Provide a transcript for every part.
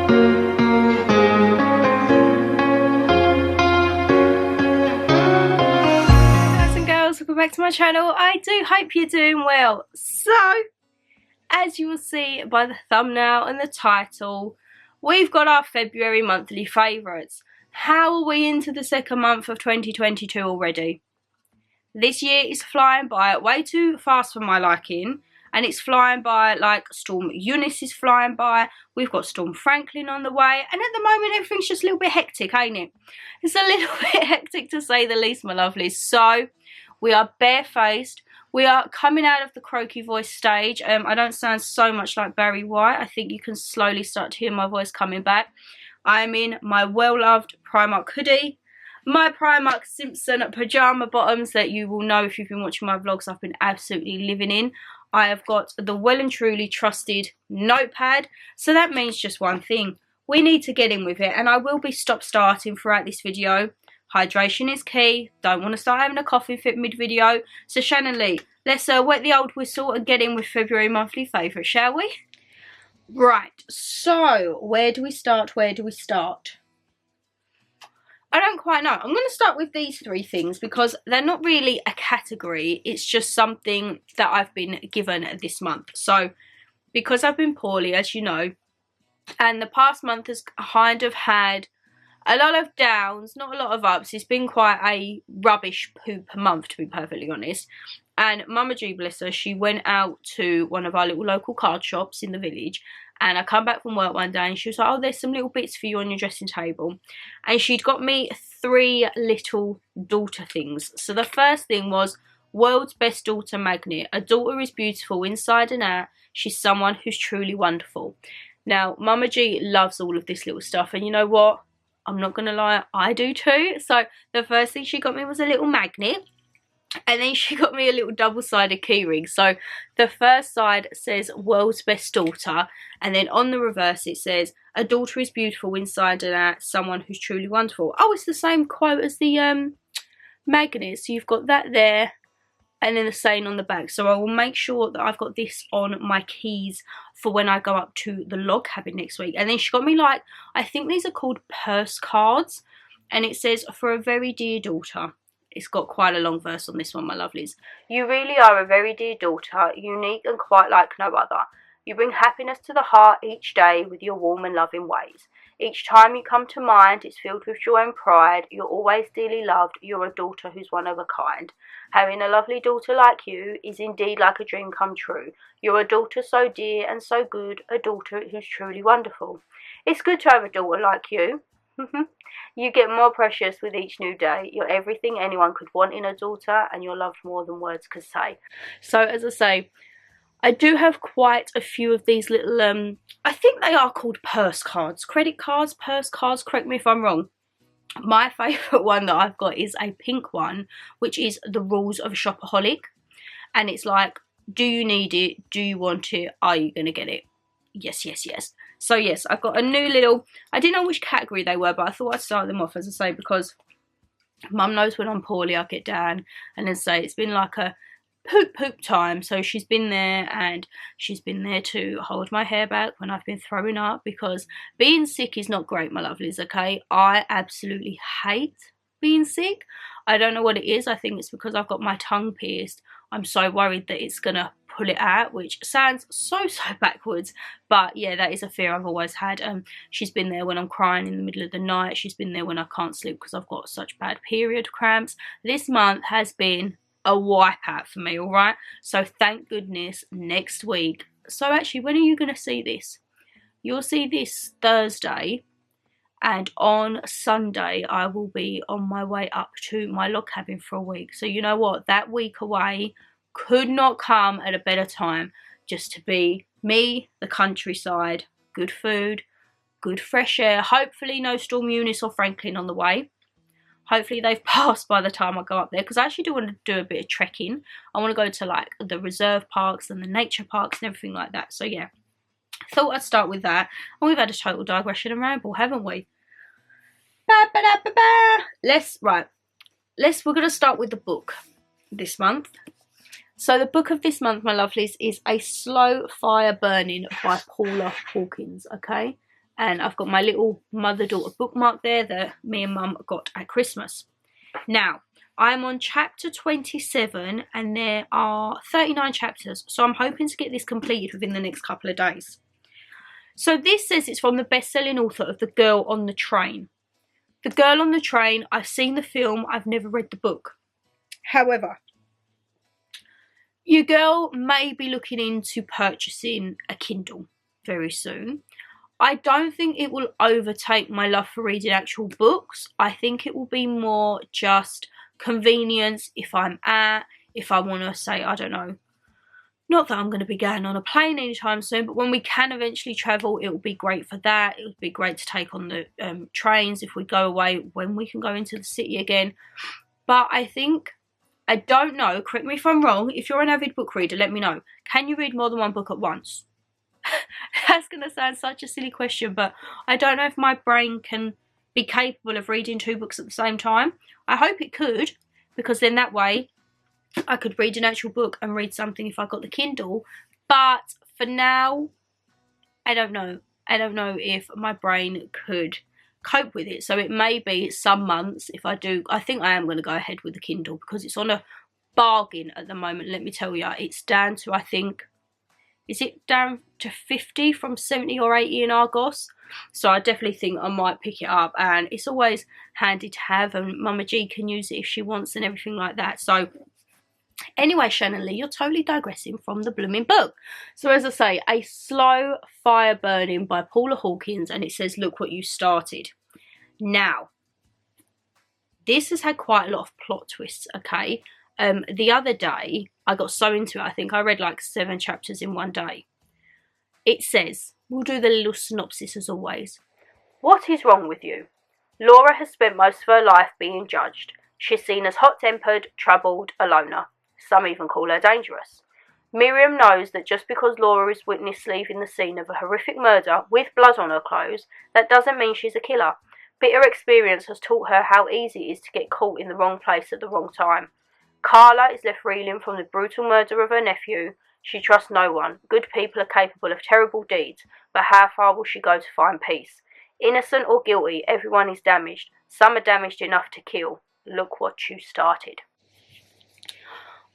Welcome back to my channel. I do hope you're doing well. So, as you will see by the thumbnail and the title, we've got our February monthly favourites. How are we into the second month of 2022 already? This year is flying by way too fast for my liking, and it's flying by like Storm Eunice is flying by. We've got Storm Franklin on the way, and at the moment everything's just a little bit hectic, ain't it? It's a little bit hectic to say the least, my lovelies. So, we are barefaced. We are coming out of the croaky voice stage. I don't sound so much like Barry White. I think you can slowly start to hear my voice coming back. I'm in my well-loved Primark hoodie, my Primark Simpson pyjama bottoms that you will know if you've been watching my vlogs I've been absolutely living in. I have got the well and truly trusted notepad. So that means just one thing. We need to get in with it, and I will be stop-starting throughout this video. Hydration is key. Don't want to start having a coughing fit mid-video. So Shannon Lee, let's wet the old whistle and get in with February monthly favourite, shall we? Right, so where do we start? Where do we start? I don't quite know. I'm going to start with these three things because they're not really a category. It's just something that I've been given this month. So because I've been poorly, as you know, and the past month has kind of had a lot of downs, not a lot of ups. It's been quite a rubbish poop month, to be perfectly honest. And Mama G, bless her, she went out to one of our little local card shops in the village. And I come back from work one day and she was like, oh, there's some little bits for you on your dressing table. And she'd got me 3 little daughter things. So the first thing was World's Best Daughter Magnet. A daughter is beautiful inside and out. She's someone who's truly wonderful. Now, Mama G loves all of this little stuff. And you know what? I'm not going to lie, I do too. So the first thing she got me was a little magnet. And then she got me a little double-sided keyring. So the first side says World's Best Daughter. And then on the reverse it says, a daughter is beautiful inside and out, someone who's truly wonderful. Oh, it's the same quote as the magnet. So you've got that there. And then the saying on the back. So I will make sure that I've got this on my keys for when I go up to the log cabin next week. And then she got me like, I think these are called purse cards. And it says, for a very dear daughter. It's got quite a long verse on this one, my lovelies. You really are a very dear daughter, unique and quite like no other. You bring happiness to the heart each day with your warm and loving ways. Each time you come to mind, it's filled with joy and pride. You're always dearly loved. You're a daughter who's one of a kind. Having a lovely daughter like you is indeed like a dream come true. You're a daughter so dear and so good, a daughter who's truly wonderful. It's good to have a daughter like you. You get more precious with each new day. You're everything anyone could want in a daughter, and you're loved more than words could say. So, as I say, I do have quite a few of these little, I think they are called purse cards. Credit cards, purse cards, correct me if I'm wrong. My favourite one that I've got is a pink one, which is The Rules of a Shopaholic. And it's like, do you need it? Do you want it? Are you going to get it? Yes, yes, yes. So yes, I've got a new little, I didn't know which category they were, but I thought I'd start them off, as I say, because Mum knows when I'm poorly I get down, and as I say, it's been like a poop time. So she's been there, and she's been there to hold my hair back when I've been throwing up, because being sick is not great, my lovelies, okay? I absolutely hate being sick. I don't know what it is. I think it's because I've got my tongue pierced. I'm so worried that it's gonna pull it out, which sounds so backwards, but yeah, that is a fear I've always had. She's been there when I'm crying in the middle of the night. She's been there when I can't sleep because I've got such bad period cramps. This month has been a wipeout for me, all right? So thank goodness next week. So actually, when are you going to see this? You'll see this Thursday, and on Sunday I will be on my way up to my log cabin for a week. So you know what, that week away could not come at a better time, just to be me, the countryside, good food, good fresh air, hopefully no Storm Eunice or Franklin on the way. Hopefully they've passed by the time I go up there, because I actually do want to do a bit of trekking. I want to go to like the reserve parks and the nature parks and everything like that. So yeah, thought I'd start with that. And we've had a total digression and ramble, haven't we? We're going to start with the book this month. So the book of this month, my lovelies, is A Slow Fire Burning by Paula Hawkins, okay? And I've got my little mother-daughter bookmark there that me and Mum got at Christmas. Now, I'm on chapter 27 and there are 39 chapters. So I'm hoping to get this completed within the next couple of days. So this says it's from the best-selling author of The Girl on the Train. The Girl on the Train, I've seen the film, I've never read the book. However, your girl may be looking into purchasing a Kindle very soon. I don't think it will overtake my love for reading actual books. I think it will be more just convenience if I want to say, I don't know, not that I'm going to be going on a plane anytime soon, but when we can eventually travel, it will be great for that. It would be great to take on the trains if we go away, when we can go into the city again. But I don't know, correct me if I'm wrong, if you're an avid book reader, let me know. Can you read more than one book at once? That's going to sound such a silly question, but I don't know if my brain can be capable of reading 2 books at the same time. I hope it could, because then that way I could read an actual book and read something if I got the Kindle. But for now, I don't know. I don't know if my brain could cope with it. So it may be some months if I do. I think I am going to go ahead with the Kindle because it's on a bargain at the moment. Let me tell you, it's down to, I think, is it down to 50 from 70 or 80 in Argos? So I definitely think I might pick it up, and it's always handy to have, and Mama G can use it if she wants and everything like that. So anyway, Shannon Lee, you're totally digressing from the blooming book. So as I say, A Slow Fire Burning by Paula Hawkins, and it says, look what you started. Now, this has had quite a lot of plot twists, okay? The other day, I got so into it, I think I read like 7 chapters in one day. It says, we'll do the little synopsis as always. What is wrong with you? Laura has spent most of her life being judged. She's seen as hot-tempered, troubled, a loner. Some even call her dangerous. Miriam knows that just because Laura is witnessed leaving the scene of a horrific murder with blood on her clothes, that doesn't mean she's a killer. Bitter experience has taught her how easy it is to get caught in the wrong place at the wrong time. Carla is left reeling from the brutal murder of her nephew. She trusts no one. Good people are capable of terrible deeds, but how far will she go to find peace? Innocent or guilty, everyone is damaged. Some are damaged enough to kill. Look what you started.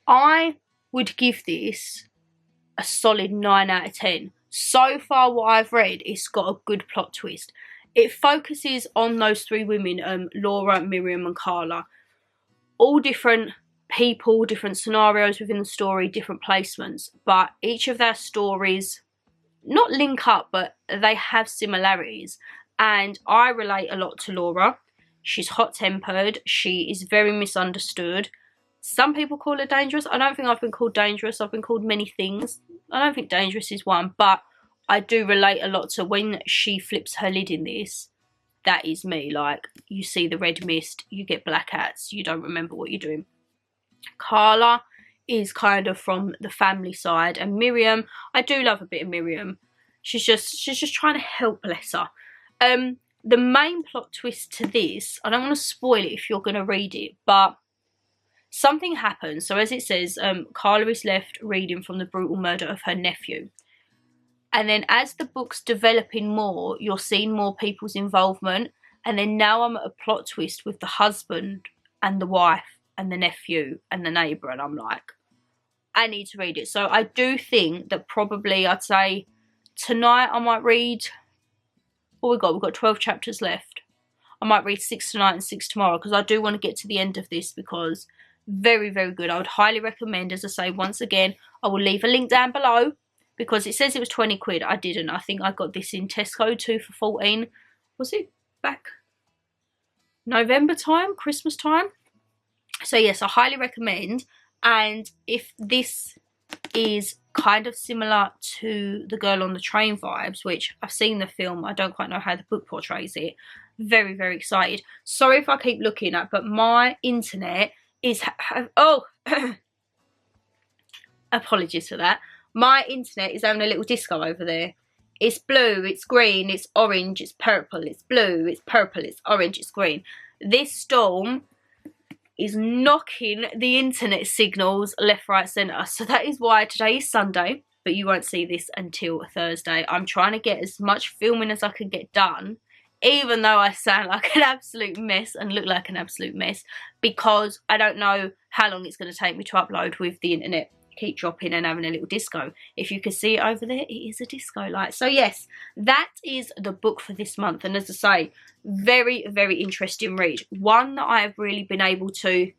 I would give this a solid 9 out of 10. So far what I've read, it's got a good plot twist. It focuses on those 3 women, Laura, Miriam and Carla. All different people, different scenarios within the story, different placements, but each of their stories not link up, but they have similarities. And I relate a lot to Laura. She's hot-tempered, she is very misunderstood. Some people call her dangerous. I don't think I've been called dangerous. I've been called many things. I don't think dangerous is one, but I do relate a lot to when she flips her lid in this. That is me. Like, you see the red mist, you get blackouts, you don't remember what you're doing. Carla is kind of from the family side, and Miriam, I do love a bit of Miriam. She's just trying to help, bless her. The main plot twist to this, I don't want to spoil it if you're going to read it, but something happens. So as it says, Carla is left reeling from the brutal murder of her nephew. And then as the book's developing more, you're seeing more people's involvement. And then now I'm at a plot twist with the husband and the wife and the nephew and the neighbour. And I'm like, I need to read it. So I do think that probably I'd say tonight I might read, what we've got 12 chapters left. I might read 6 tonight and 6 tomorrow, because I do want to get to the end of this, because very, very good. I would highly recommend, as I say, once again, I will leave a link down below, because it says it was 20 quid. I didn't. I think I got this in Tesco 2 for 14. Was it back November time? Christmas time? So yes, I highly recommend. And if this is kind of similar to The Girl on the Train vibes, which I've seen the film, I don't quite know how the book portrays it. Very, very excited. Sorry if I keep looking at, but my internet is... apologies for that. My internet is having a little disco over there. It's blue, it's green, it's orange, it's purple, it's blue, it's purple, it's orange, it's green. This storm is knocking the internet signals left, right, centre. So that is why today is Sunday. but you won't see this until Thursday. I'm trying to get as much filming as I can get done, even though I sound like an absolute mess and look like an absolute mess, because I don't know how long it's going to take me to upload with the internet keep dropping and having a little disco. If you can see it over there, it is a disco light. So yes, that is the book for this month, and as I say, very, very interesting read. One that I have really been able to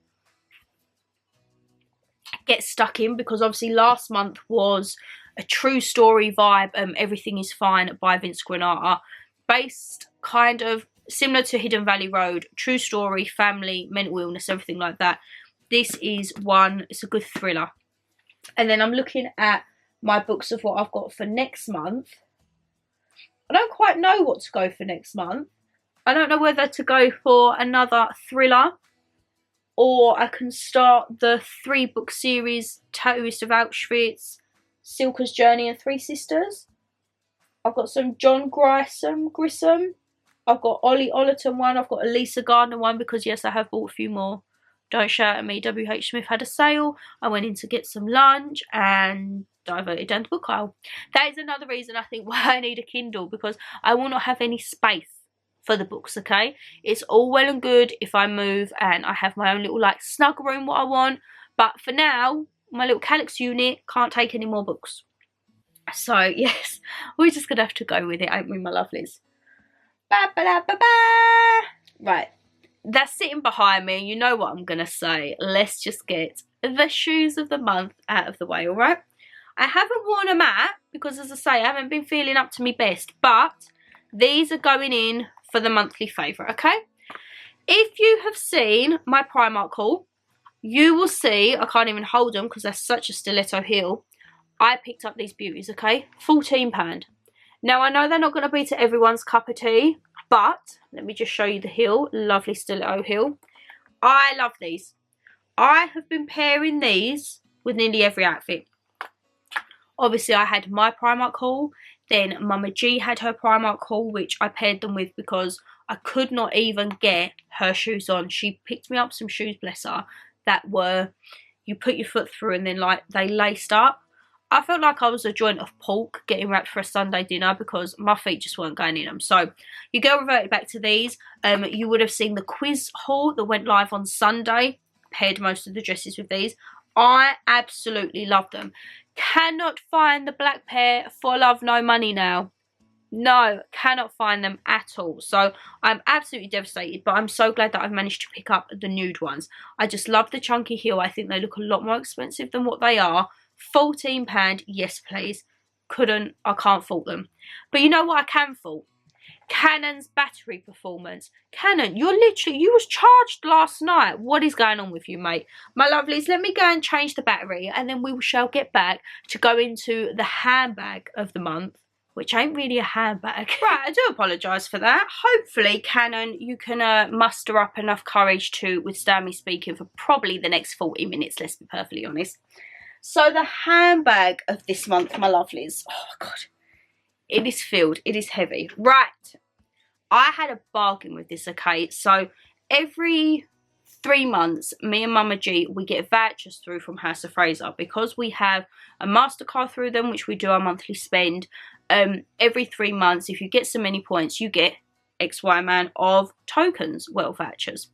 get stuck in, because obviously last month was a true story vibe, Everything is Fine by Vince Granata, based kind of similar to Hidden Valley Road, true story, family, mental illness, everything like that. This is one, it's a good thriller. And then I'm looking at my books of what I've got for next month. I don't quite know what to go for next month. I don't know whether to go for another thriller, or I can start the 3-book series, Tattooist of Auschwitz, Silka's Journey and Three Sisters. I've got some John Grisham. I've got Ollie Ollerton one. I've got a Lisa Gardner one, because yes, I have bought a few more. Don't shout at me, WH Smith had a sale. I went in to get some lunch and diverted down the book aisle. That is another reason I think why I need a Kindle, because I will not have any space for the books, okay? It's all well and good if I move and I have my own little like snug room what I want, but for now, my little Calyx unit can't take any more books. So yes, we're just gonna have to go with it, ain't we, my lovelies? Ba-ba-da-ba-ba. Right. That's sitting behind me. You know what I'm going to say. Let's just get the shoes of the month out of the way, alright? I haven't worn them out because, as I say, I haven't been feeling up to my best. But these are going in for the monthly favourite, okay? If you have seen my Primark haul, you will see, I can't even hold them because they're such a stiletto heel. I picked up these beauties, okay? £14. Now, I know they're not going to be to everyone's cup of tea, but let me just show you the heel. Lovely stiletto heel. I love these. I have been pairing these with nearly every outfit. Obviously, I had my Primark haul. Then Mama G had her Primark haul, which I paired them with because I could not even get her shoes on. She picked me up some shoes, bless her, that were, you put your foot through and then like they laced up. I felt like I was a joint of pork getting wrapped for a Sunday dinner because my feet just weren't going in them. So you go reverted back to these. You would have seen the quiz haul that went live on Sunday. Paired most of the dresses with these. I absolutely love them. Cannot find the black pair for love no money now. No, cannot find them at all. So I'm absolutely devastated, but I'm so glad that I've managed to pick up the nude ones. I just love the chunky heel. I think they look a lot more expensive than what they are. £14, yes please. I can't fault them. But you know what I can fault? Canon's battery performance. Canon, you was charged last night. What is going on with you, mate? My lovelies, let me go and change the battery and then we shall get back to go into the handbag of the month, which ain't really a handbag. Right, I do apologise for that. Hopefully, Canon, you can muster up enough courage to withstand me speaking for probably the next 40 minutes, let's be perfectly honest. So the handbag of this month, my lovelies, oh my god, it is filled, it is heavy. Right, I had a bargain with this, okay? So every 3 months, me and Mama G, we get vouchers through from House of Fraser because we have a MasterCard through them, which we do our monthly spend. Every 3 months, if you get so many points, you get XY amount of tokens, well, vouchers.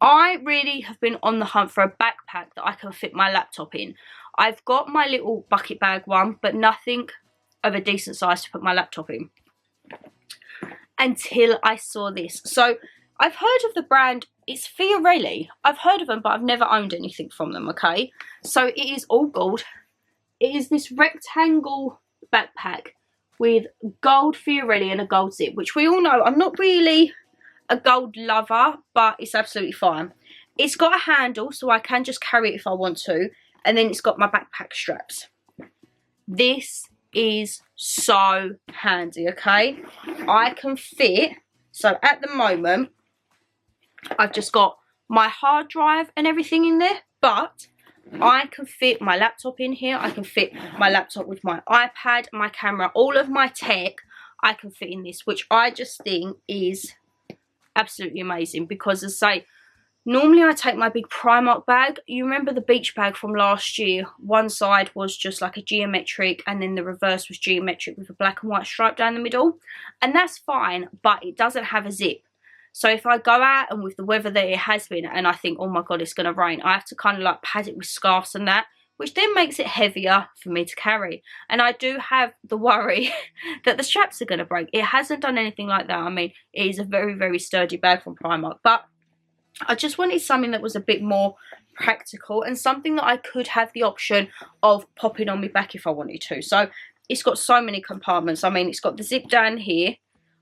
I really have been on the hunt for a backpack that I can fit my laptop in. I've got my little bucket bag one, but nothing of a decent size to put my laptop in. Until I saw this. So, I've heard of the brand, it's Fiorelli. I've heard of them, but I've never owned anything from them, okay? So, it is all gold. It is this rectangle backpack with gold Fiorelli and a gold zip, which we all know, I'm not really a gold lover, but it's absolutely fine. It's got a handle, so I can just carry it if I want to, and then it's got my backpack straps. This is so handy, okay? I can fit, so at the moment, I've just got my hard drive and everything in there, but I can fit my laptop in here. I can fit my laptop with my iPad, my camera, all of my tech, I can fit in this, which I just think is absolutely amazing because, as I say, Normally I take my big Primark bag. You remember the beach bag from last year? One side was just like a geometric and then the reverse was geometric with a black and white stripe down the middle. And that's fine, but it doesn't have a zip. So if I go out and with the weather that it has been and I think, oh my god, it's going to rain, I have to kind of like pad it with scarves and that, which then makes it heavier for me to carry. And I do have the worry that the straps are going to break. It hasn't done anything like that. I mean, it is a very, very sturdy bag from Primark, but I just wanted something that was a bit more practical and something that I could have the option of popping on my back if I wanted to. So it's got so many compartments. I mean, it's got the zip down here.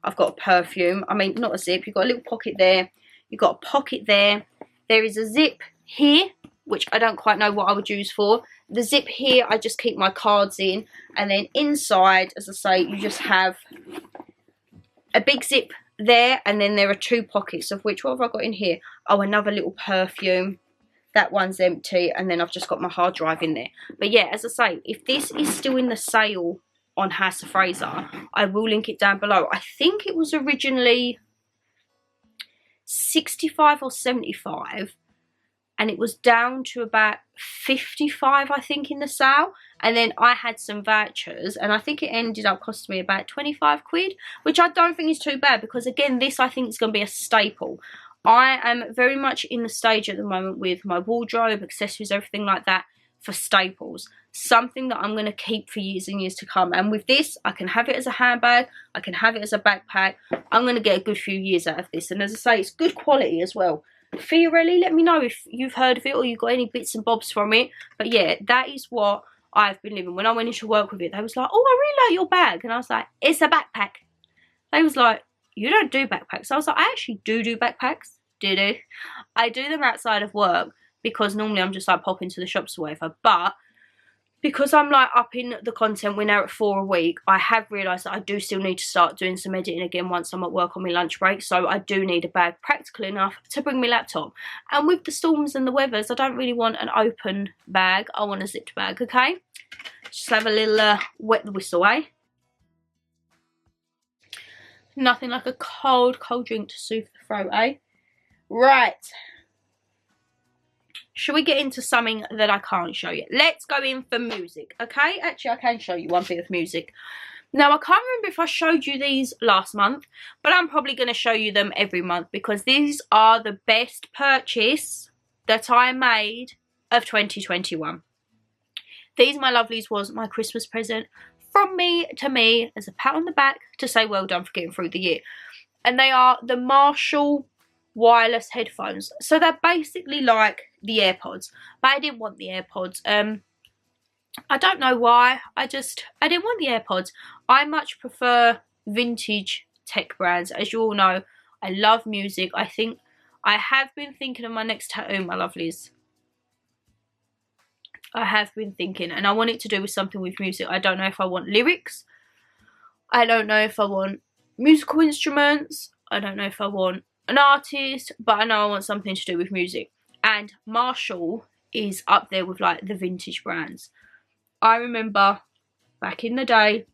I've got a perfume. I mean, not a zip. You've got a little pocket there. You've got a pocket there. There is a zip here, which I don't quite know what I would use for. The zip here, I just keep my cards in. And then inside, as I say, you just have a big zip there. And then there are two pockets, of which, what have I got in here? Oh, another little perfume. That one's empty. And then I've just got my hard drive in there. But yeah, as I say, if this is still in the sale on House of Fraser, I will link it down below. I think it was originally 65 or 75 and it was down to about 55 I think in the sale, and then I had some vouchers and I think it ended up costing me about 25 quid, which I don't think is too bad because again, this I think is going to be a staple. I am very much in the stage at the moment with my wardrobe, accessories, everything like that, for staples, something that I'm going to keep for years and years to come. And with this, I can have it as a handbag, I can have it as a backpack. I'm going to get a good few years out of this, and as I say, it's good quality as well. Fiorelli, let me know if you've heard of it or you've got any bits and bobs from it. But yeah, that is what I've been living. When I went into work with it, they was like, oh, I really like your bag, and I was like, it's a backpack. They was like, you don't do backpacks. I was like, I actually do backpacks. I do them outside of work, because normally I'm just like popping to the shops or whatever, but because I'm like upping the content, we're now at 4 a week, I have realised that I do still need to start doing some editing again once I'm at work on my lunch break, so I do need a bag practical enough to bring my laptop. And with the storms and the weathers, I don't really want an open bag, I want a zipped bag, okay? Just have a little wet the whistle, eh? Nothing like a cold drink to soothe the throat, eh? Right. Should we get into something that I can't show you? Let's go in for music, okay? Actually, I can show you one bit of music. Now, I can't remember if I showed you these last month, but I'm probably going to show you them every month because these are the best purchase that I made of 2021. These, my lovelies, was my Christmas present from me to me as a pat on the back to say well done for getting through the year. And they are the Marshall wireless headphones. So they're basically like the AirPods, but I didn't want the AirPods. I don't know why. I didn't want the AirPods. I much prefer vintage tech brands. As you all know, I love music. I think I have been thinking of my next tattoo, my lovelies. I have been thinking, and I want it to do with something with music. I don't know if I want lyrics. I don't know if I want musical instruments. I don't know if I want an artist, but I know I want something to do with music. And Marshall is up there with like the vintage brands. I remember back in the day,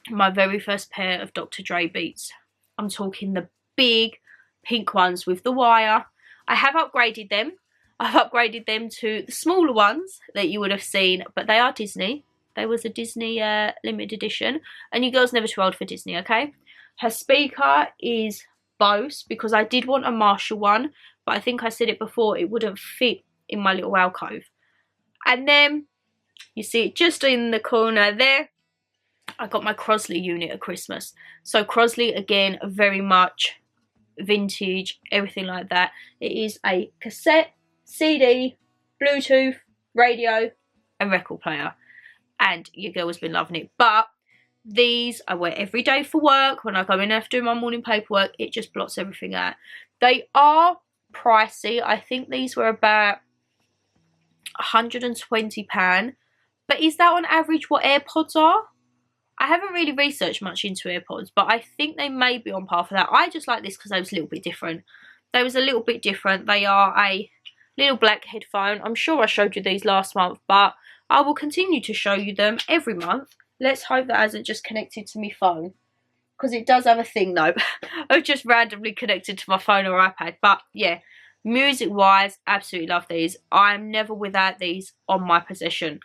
my very first pair of Dr. Dre Beats. I'm talking the big pink ones with the wire. I have upgraded them. I've upgraded them to the smaller ones that you would have seen, but they are Disney. They was a Disney limited edition, and you girls never too old for Disney, okay? Her speaker is Bose, because I did want a Marshall one, but I think I said it before, it wouldn't fit in my little alcove. And then you see it just in the corner there, I got my Crosley unit at Christmas. So Crosley, again, very much vintage, everything like that. It is a cassette, CD, Bluetooth, radio and record player, and your girl has been loving it. But these I wear every day for work. When I go in after doing my morning paperwork, it just blots everything out. They are pricey. I think these were about £120. But is that on average what AirPods are? I haven't really researched much into AirPods, but I think they may be on par for that. I just like this because they was a little bit different. They was a little bit different. They are a little black headphone. I'm sure I showed you these last month, but I will continue to show you them every month. Let's hope that hasn't just connected to my phone, because it does have a thing though of just randomly connected to my phone or iPad. But yeah, Music wise, absolutely love these. I'm never without these on my possession.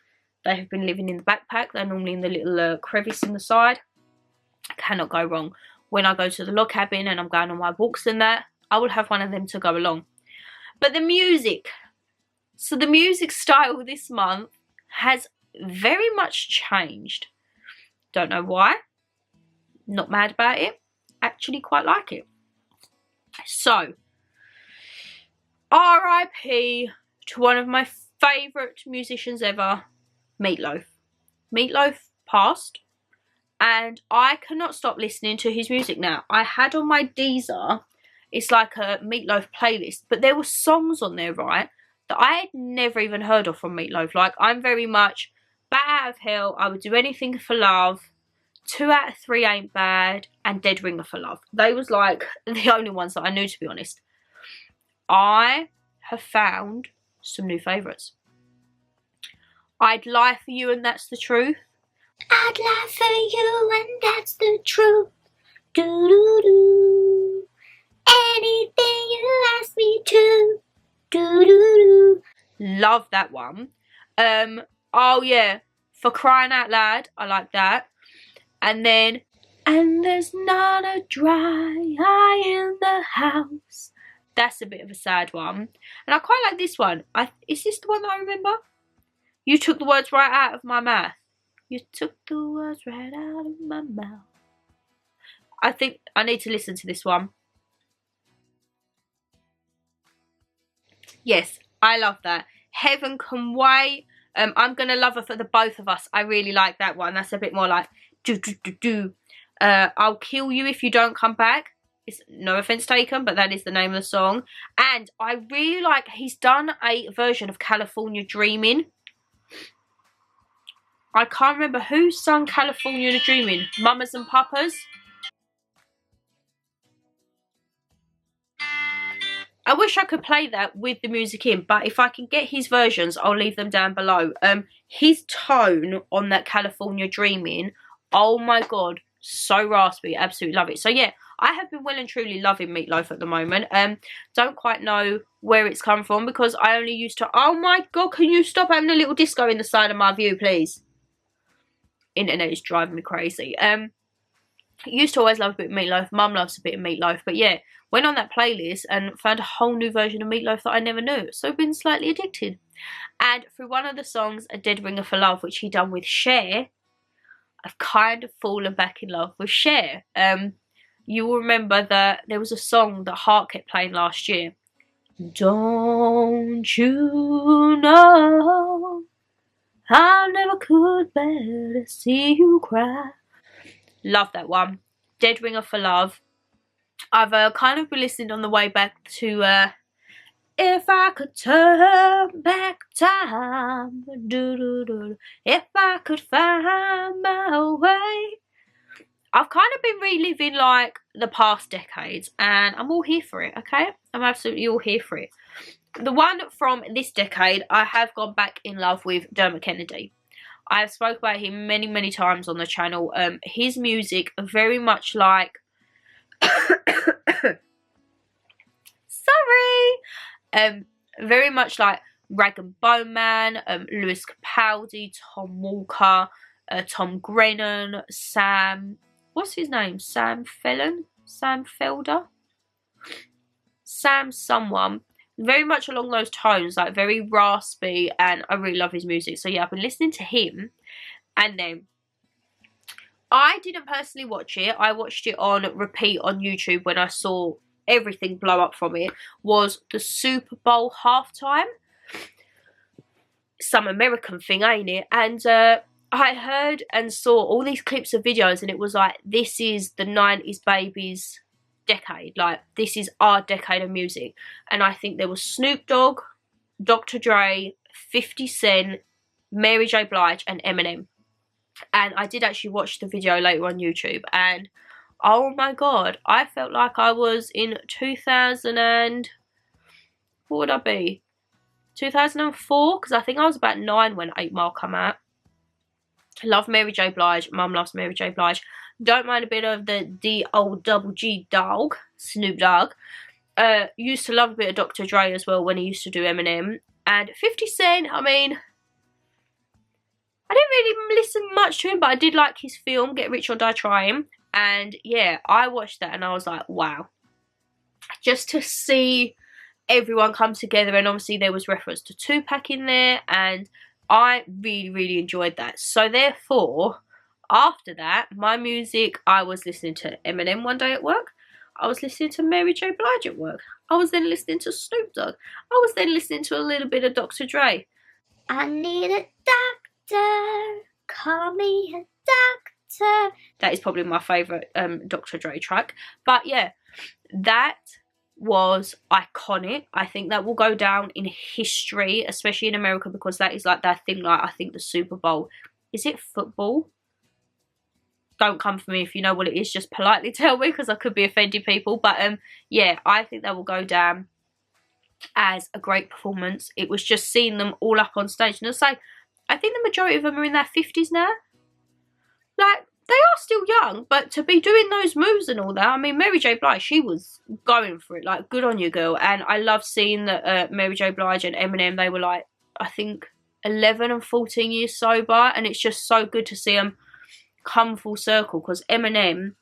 They have been living in the backpack. They're normally in the little crevice in the side. Cannot go wrong. When I go to the log cabin and I'm going on my walks and that, I will have one of them to go along. But the music. So the music style this month has very much changed. Don't know why. Not mad about it. Actually quite like it. So, R.I.P. to one of my favourite musicians ever, Meatloaf. Meatloaf passed, and I cannot stop listening to his music now. I had on my Deezer, it's like a Meatloaf playlist, but there were songs on there, right, that I had never even heard of from Meatloaf. Like, I'm very much Bat Out of Hell, I Would Do Anything for Love, 2 Out of 3 Ain't Bad, and Dead Ringer for Love. They was like the only ones that I knew, to be honest. I have found some new favourites. I'd Lie For You and That's the Truth. I'd lie for you and that's the truth. Do-do-do. Anything you ask me to. Do-do-do. Love that one. Oh yeah, For Crying Out Loud. I like that. And then, and there's not a dry eye in the house. That's a bit of a sad one. And I quite like this one. Is this the one that I remember? You took the words right out of my mouth. You took the words right out of my mouth. I think I need to listen to this one. Yes, I love that. Heaven Can Wait. I'm Gonna Love Her for the Both of Us. I really like that one. That's a bit more like do do do do. I'll Kill You If You Don't Come Back. It's no offense taken, but that is the name of the song. And I really like, he's done a version of California Dreamin'. I can't remember who sung California Dreamin'. Mamas and Papas. I wish I could play that with the music in, but if I can get his versions, I'll leave them down below. His tone on that California Dreamin', oh my god, so raspy, absolutely love it. So yeah, I have been well and truly loving Meatloaf at the moment. Don't quite know where it's come from because I only used to, oh my god, can you stop having a little disco in the side of my view, please? Internet is driving me crazy. Used to always love a bit of Meatloaf. Mum loves a bit of Meatloaf, but yeah, went on that playlist and found a whole new version of Meatloaf that I never knew. So I've been slightly addicted. And through one of the songs, A Dead Ringer for Love, which he done with Cher, I've kind of fallen back in love with Cher. You will remember that there was a song that Heart kept playing last year. Don't you know I never could bear to see you cry. Love that one. Dead Ringer for Love. I've kind of been listening on the way back to If I Could Turn Back Time, if I could find my way. I've kind of been reliving like the past decades and I'm all here for it, okay? I'm absolutely all here for it. The one from this decade, I have gone back in love with Dermot Kennedy. I have spoke about him many, many times on the channel. His music very much like... Sorry! Very much like Rag and Bone Man, Lewis Capaldi, Tom Walker, Tom Grennan, Sam... What's his name? Sam Felon? Sam Felder? Sam someone. Very much along those tones, like very raspy, and I really love his music. So yeah, I've been listening to him. And then I didn't personally watch it. I watched it on repeat on YouTube when I saw everything blow up from it. Was the Super Bowl halftime. Some American thing, ain't it? And I heard and saw all these clips of videos and it was like, this is the 90s babies decade. Like, this is our decade of music. And I think there was Snoop Dogg, Dr. Dre, 50 Cent, Mary J. Blige and Eminem. And I did actually watch the video later on YouTube and oh my god, I felt like I was in 2000 and... what would I be? 2004? Because I think I was about 9 when 8 Mile come out. Love Mary J. Blige. Mum loves Mary J. Blige. Don't mind a bit of the D-O-double-G dog, Snoop Dogg. used to love a bit of Dr. Dre as well when he used to do Eminem. And 50 Cent, I mean, I didn't really listen much to him, but I did like his film, Get Rich or Die Trying. And yeah, I watched that and I was like, wow. Just to see everyone come together, and obviously there was reference to Tupac in there, and I really enjoyed that. So therefore, after that, my music, I was listening to Eminem one day at work. I was listening to Mary J. Blige at work. I was then listening to Snoop Dogg. I was then listening to a little bit of Dr. Dre. I need a doctor, call me a doctor. That is probably my favourite Dr. Dre track. But yeah, that was iconic. I think that will go down in history, especially in America, because that is like that thing, like I think the Super Bowl. Is it football? Don't come for me if you know what it is, just politely tell me, because I could be offending people. But yeah, I think that will go down as a great performance. It was just seeing them all up on stage, and I think the majority of them are in their 50s now. Like, they are still young, but to be doing those moves and all that, I mean, Mary J. Blige, she was going for it. Like, good on you, girl. And I love seeing that Mary J. Blige and Eminem, they were like, I think 11 and 14 years sober, and it's just so good to see them come full circle, because Eminem,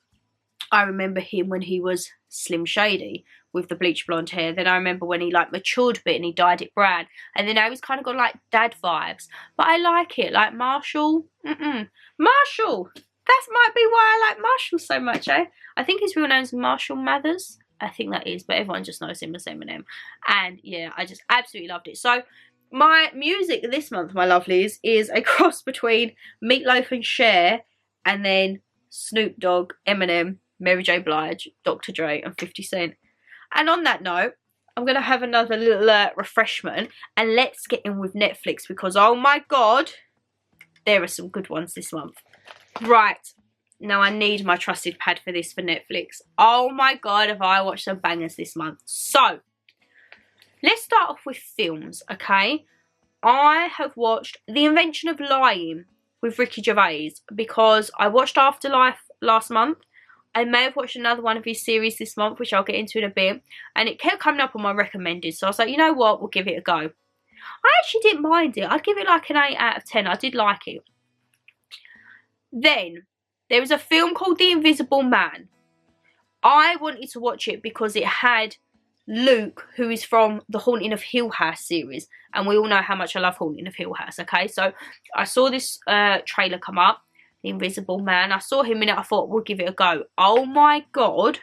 I remember him when he was Slim Shady with the bleach blonde hair. Then I remember when he like matured a bit and he dyed it brown, and then now he's kind of got like dad vibes, but I like it. Like Marshall, Marshall, that might be why I like Marshall so much, eh? I think his real name is Marshall Mathers, I think that is, but everyone just knows him as Eminem. And yeah, I just absolutely loved it. So my music this month, my lovelies, is a cross between Meatloaf and Cher, and then Snoop Dogg, Eminem, Mary J. Blige, Dr. Dre, and 50 Cent. And on that note, I'm going to have another little refreshment, and let's get in with Netflix, because oh my god, there are some good ones this month. Right, now I need my trusted pad for this for Netflix. Oh my god, have I watched some bangers this month. So, let's start off with films, okay? I have watched The Invention of Lying with Ricky Gervais, because I watched Afterlife last month. I may have watched another one of his series this month, which I'll get into in a bit, and it kept coming up on my recommended, so I was like, you know what, we'll give it a go. I actually didn't mind it. I'd give it like an 8 out of 10. I did like it. Then there was a film called The Invisible Man. I wanted to watch it because it had Luke, who is from the Haunting of Hill House series, and we all know how much I love Haunting of Hill House, okay? So I saw this trailer come up, The Invisible Man. I saw him in it. I thought, we'll give it a go. Oh my god,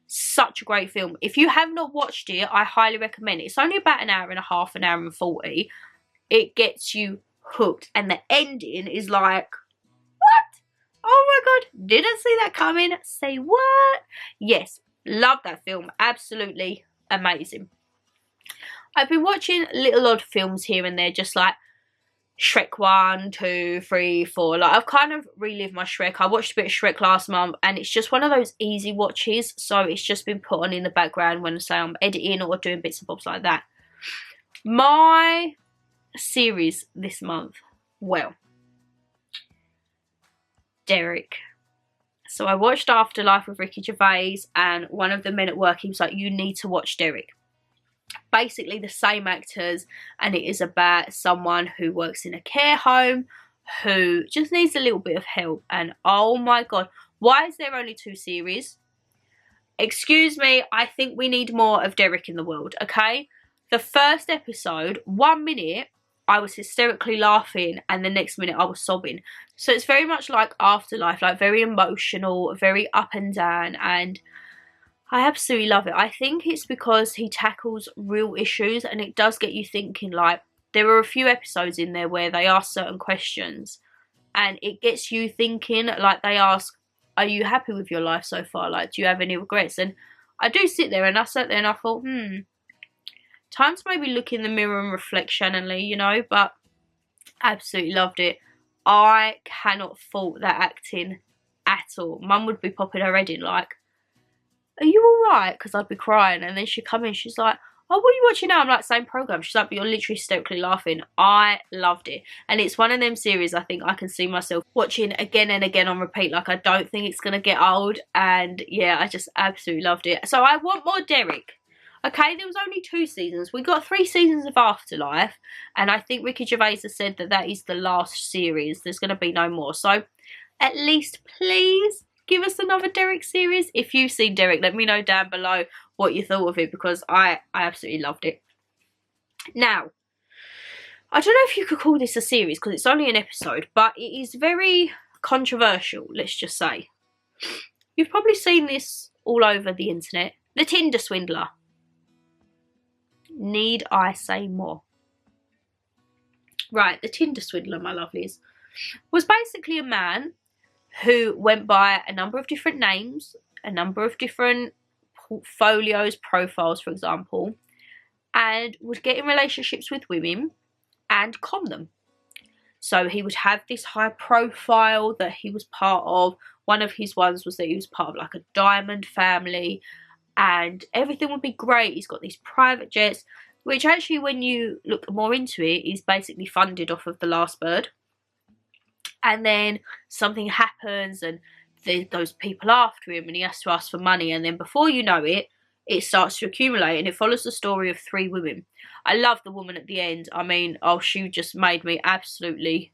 such a great film. If you have not watched it, I highly recommend it. It's only about an hour and a half, an hour and 40. It gets you hooked, and the ending is like, what? Oh my god, didn't see that coming. Say what? Yes, love that film. Absolutely amazing. I've been watching little odd films here and there, just like Shrek 1, 2, 3, 4. Like, I've kind of relived my Shrek. I watched a bit of Shrek last month, and it's just one of those easy watches, so it's just been put on in the background when, say, I'm editing or doing bits and bobs like that. My series this month, well, Derek. So I watched Afterlife with Ricky Gervais, and one of the men at work, he was like, you need to watch Derek. Basically the same actors, and it is about someone who works in a care home who just needs a little bit of help. And oh my god, why is there only 2 series? Excuse me, I think we need more of Derek in the world, okay? The first episode, 1 minute I was hysterically laughing, and the next minute I was sobbing. So it's very much like Afterlife, like very emotional, very up and down, and I absolutely love it. I think it's because he tackles real issues, and it does get you thinking. Like, there are a few episodes in there where they ask certain questions, and it gets you thinking. Like, they ask, are you happy with your life so far? Like, do you have any regrets? And I do sit there, and I sat there and I thought, time to maybe look in the mirror and reflect, Shannon Lee, you know. But absolutely loved it. I cannot fault that acting at all. Mum would be popping her head in like, are you alright? Because I'd be crying, and then she'd come in, she's like, oh, what are you watching now? I'm like, same program. She's like, but you're literally hysterically laughing. I loved it. And it's one of them series I think I can see myself watching again and again on repeat. Like, I don't think it's going to get old. And yeah, I just absolutely loved it. So I want more Derek. Okay, there was only 2 seasons. We got 3 seasons of Afterlife. And I think Ricky Gervais has said that that is the last series. There's going to be no more. So at least, please, give us another Derek series. If you've seen Derek, let me know down below what you thought of it, because I absolutely loved it. Now, I don't know if you could call this a series because it's only an episode, but it is very controversial, let's just say. You've probably seen this all over the internet. The Tinder swindler. Need I say more? Right, the Tinder swindler, my lovelies, was basically a man who went by a number of different names, a number of different portfolios, profiles, for example, and would get in relationships with women and con them. So he would have this high profile that he was part of. One of his ones was that he was part of like a diamond family, and everything would be great. He's got these private jets, which actually, when you look more into it, is basically funded off of The Last Bird. And then something happens and there goes people after him and he has to ask for money, and then before you know it, it starts to accumulate, and it follows the story of 3 women. I love the woman at the end. I mean, oh, she just made me absolutely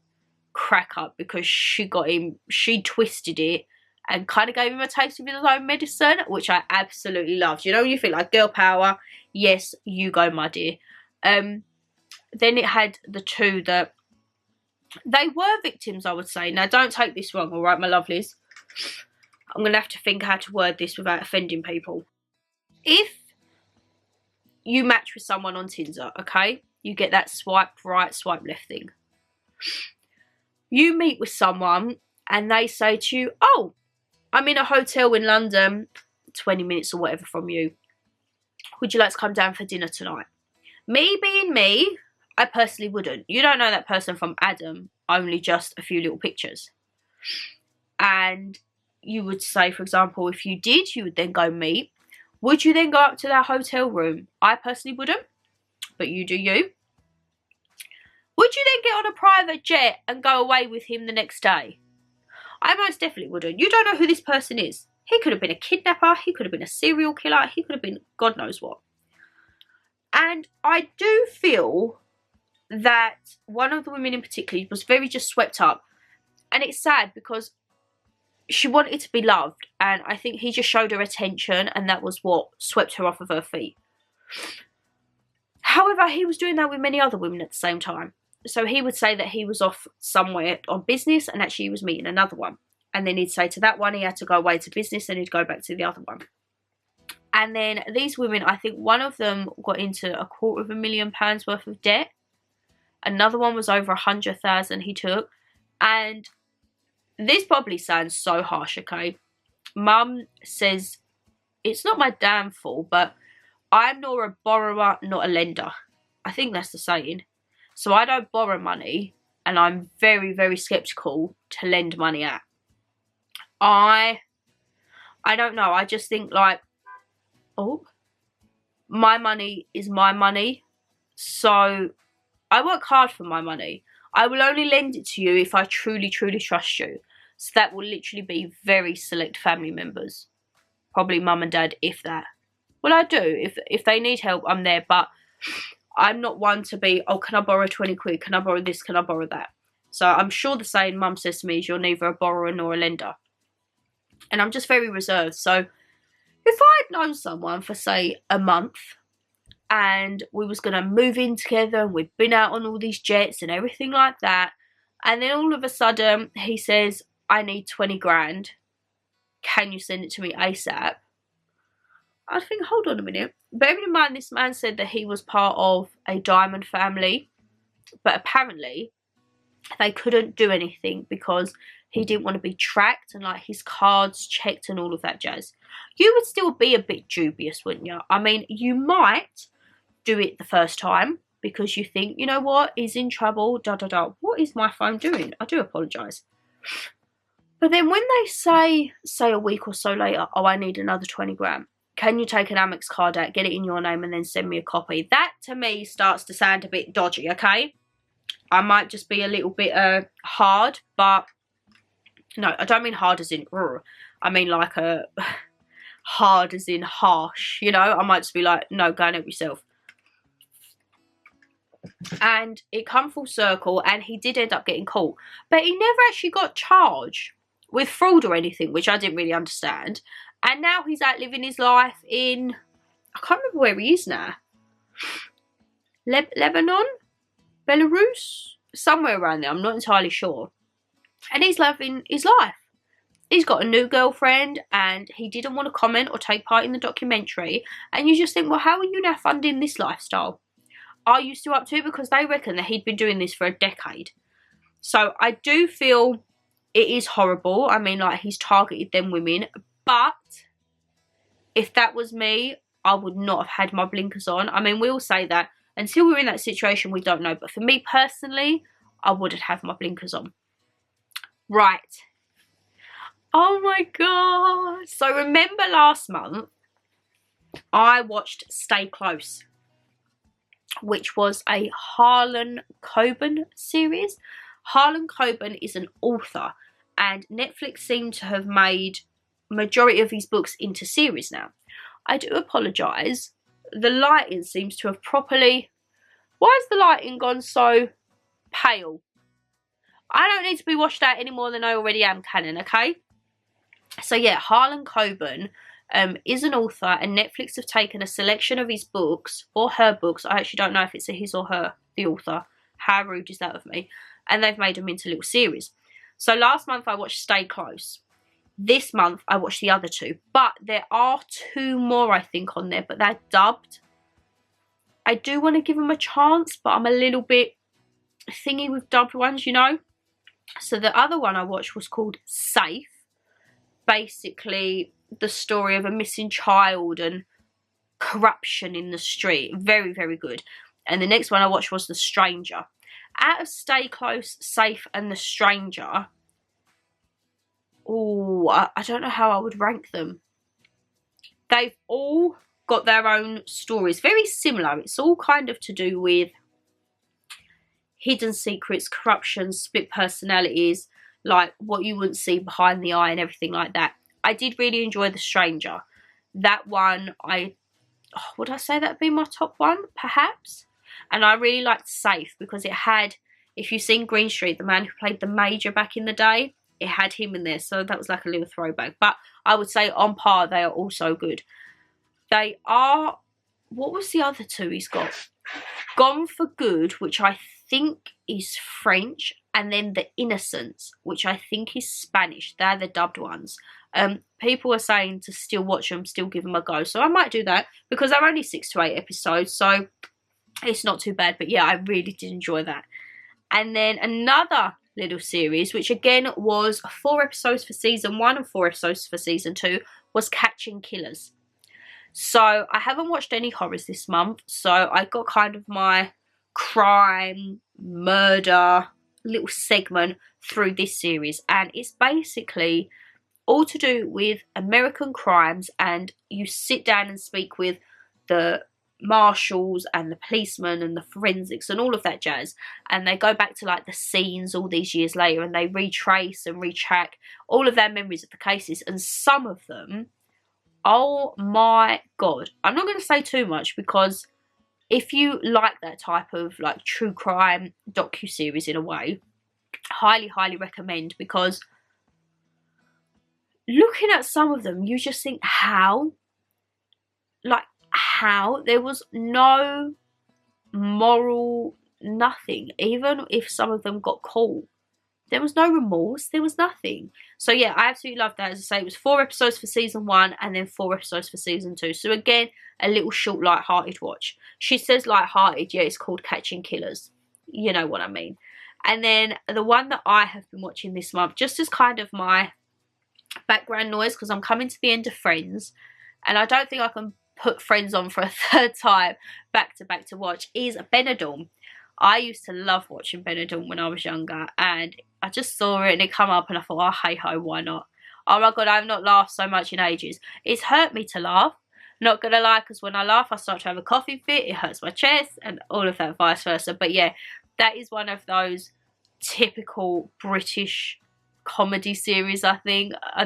crack up because she got him, she twisted it and kind of gave him a taste of his own medicine, which I absolutely loved. You know, you feel like girl power, yes, you go, my dear. Then it had the 2 that they were victims, I would say. Now, don't take this wrong, all right, my lovelies? I'm going to have to think how to word this without offending people. If you match with someone on Tinder, okay, you get that swipe right, swipe left thing. You meet with someone and they say to you, oh, I'm in a hotel in London, 20 minutes or whatever from you. Would you like to come down for dinner tonight? Me being me, I personally wouldn't. You don't know that person from Adam, only just a few little pictures. And you would say, for example, if you did, you would then go meet. Would you then go up to their hotel room? I personally wouldn't, but you do you. Would you then get on a private jet and go away with him the next day? I most definitely wouldn't. You don't know who this person is. He could have been a kidnapper, he could have been a serial killer, he could have been God knows what. And I do feel that one of the women in particular was very just swept up. And it's sad because she wanted to be loved, and I think he just showed her attention, and that was what swept her off of her feet. However, he was doing that with many other women at the same time. So he would say that he was off somewhere on business and actually he was meeting another one. And then he'd say to that one he had to go away to business and he'd go back to the other one. And then these women, I think one of them got into £250,000 worth of debt. Another one was over 100,000 he took. And this probably sounds so harsh, okay? Mum says, it's not my damn fault, but I'm nor a borrower, not a lender. I think that's the saying. So I don't borrow money, and I'm very, very sceptical to lend money out. I don't know. I just think like, oh, my money is my money. So I work hard for my money. I will only lend it to you if I truly, truly trust you. So that will literally be very select family members. Probably mum and dad, if that. Well, I do. If they need help, I'm there. But I'm not one to be, oh, can I borrow 20 quid? Can I borrow this? Can I borrow that? So I'm sure the saying mum says to me is you're neither a borrower nor a lender. And I'm just very reserved. So if I'd known someone for, say, a month and we was going to move in together and we'd been out on all these jets and everything like that, and then all of a sudden he says, I need 20 grand. Can you send it to me ASAP? I think, hold on a minute. Bearing in mind, this man said that he was part of a diamond family, but apparently they couldn't do anything because he didn't want to be tracked and like his cards checked and all of that jazz. You would still be a bit dubious, wouldn't you? I mean, you might do it the first time because you think, you know what, he's in trouble, da da da. What is my phone doing? I do apologise. But then when they say a week or so later, oh, I need another 20 grand. can you take an Amex card out, get it in your name, and then send me a copy? That, to me, starts to sound a bit dodgy, okay? I might just be a little bit hard, but no, I don't mean hard as in, I mean like hard as in harsh, you know? I might just be like, no, go and help yourself. And it come full circle, and he did end up getting caught. But he never actually got charged with fraud or anything, which I didn't really understand. And now he's out living his life in, I can't remember where he is now. Lebanon? Belarus? Somewhere around there, I'm not entirely sure. And he's loving his life. He's got a new girlfriend, and he didn't want to comment or take part in the documentary. And you just think, well, how are you now funding this lifestyle? Are you still up to it? Because they reckon that he'd been doing this for a decade. So I do feel it is horrible. I mean, like, he's targeted them women. But if that was me, I would not have had my blinkers on. I mean, we all say that. Until we're in that situation, we don't know. But for me personally, I wouldn't have my blinkers on. Right. Oh my God. So remember last month, I watched Stay Close, which was a Harlan Coben series. Harlan Coben is an author, and Netflix seem to have made majority of his books into series now. I do apologise. The lighting seems to have properly... Why has the lighting gone so pale? I don't need to be washed out any more than I already am, Canon, okay? So yeah, Harlan Coben is an author, and Netflix have taken a selection of his books, or her books. I actually don't know if it's a his or her, the author. How rude is that of me? And they've made them into little series. So last month I watched Stay Close. This month I watched the other two. But there are two more, I think, on there, but they're dubbed. I do want to give them a chance, but I'm a little bit thingy with dubbed ones, you know. So the other one I watched was called Safe. Basically the story of a missing child and corruption in the street. Very, very good. And the next one I watched was The Stranger. Out of Stay Close, Safe, and The Stranger, oh, I don't know how I would rank them. They've all got their own stories. Very similar. It's all kind of to do with hidden secrets, corruption, split personalities, like what you wouldn't see behind the eye and everything like that. I did really enjoy The Stranger. That one, would I say that'd be my top one, perhaps? And I really liked Safe because it had, if you've seen Green Street, the man who played the Major back in the day, it had him in there. So that was like a little throwback. But I would say on par, they are also good. They are, what was the other two he's got? Gone for Good, which I think is French, and then The Innocents, which I think is Spanish. They're the dubbed ones. People are saying to still watch them, still give them a go. So I might do that because they're only 6 to 8 episodes. So it's not too bad. But yeah, I really did enjoy that. And then another little series, which again was 4 episodes for season 1 and 4 episodes for season 2, was Catching Killers. So I haven't watched any horrors this month. So I got kind of my crime, murder little segment through this series. And it's basically all to do with American crimes, and you sit down and speak with the marshals and the policemen and the forensics and all of that jazz, and they go back to like the scenes all these years later, and they retrace and retrack all of their memories of the cases. And some of them, oh my God, I'm not going to say too much, because if you like that type of like true crime docu-series in a way, highly recommend, because looking at some of them, you just think, how? Like, how? There was no moral nothing. Even if some of them got caught, there was no remorse. There was nothing. So yeah, I absolutely loved that. As I say, it was 4 episodes for season 1 and then 4 episodes for season 2. So again, a little short, light-hearted watch. She says light-hearted. Yeah, it's called Catching Killers. You know what I mean. And then the one that I have been watching this month, just as kind of my background noise, because I'm coming to the end of Friends, and I don't think I can put Friends on for a 3rd time back to back to watch, is Benidorm. I used to love watching Benidorm when I was younger, and I just saw it and it come up and I thought, oh, hey ho, why not? Oh my God, I've not laughed so much in ages. It's hurt me to laugh, Not gonna lie, because when I laugh I start to have a coughing fit, it hurts my chest, and all of that vice versa. But yeah, that is one of those typical British comedy series. I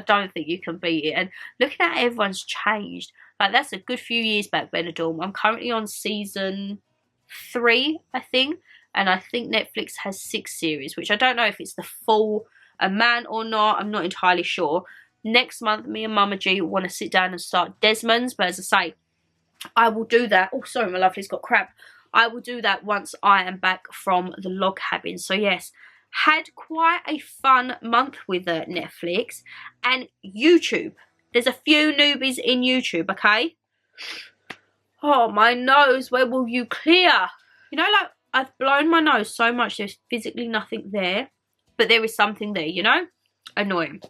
don't think you can beat it. And looking at how everyone's changed, like that's a good few years back, Benidorm. I'm currently on season 3, I think, and I think Netflix has 6 series, which I don't know if it's the full amount or not. I'm not entirely sure. Next month, me and Mama G want to sit down and start Desmond's, but as I say, I will do that. Oh, sorry, my lovely's got crap. I will do that once I am back from the log cabin. So yes, had quite a fun month with Netflix and YouTube. There's a few newbies in YouTube, okay? Oh, my nose, where will you clear? You know, like, I've blown my nose so much, there's physically nothing there, but there is something there, you know? Annoying.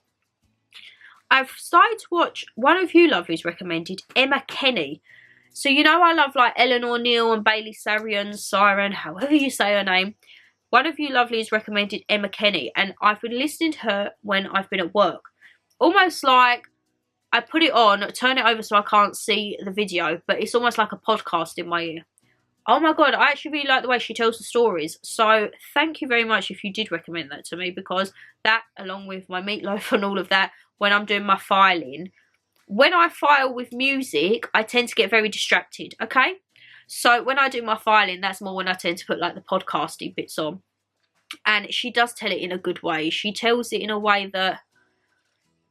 I've started to watch, one of you lovelies recommended, Emma Kenny. So, you know, I love, like, Eleanor Neal and Bailey Sarian, Siren, however you say her name. One of you lovelies recommended Emma Kenny, and I've been listening to her when I've been at work. Almost like I put it on, turn it over so I can't see the video, but it's almost like a podcast in my ear. Oh my god, I actually really like the way she tells the stories. So thank you very much if you did recommend that to me, because that, along with my meatloaf and all of that, when I'm doing my filing, when I file with music, I tend to get very distracted, okay? So when I do my filing, that's more when I tend to put like the podcasty bits on. And she does tell it in a good way. She tells it in a way that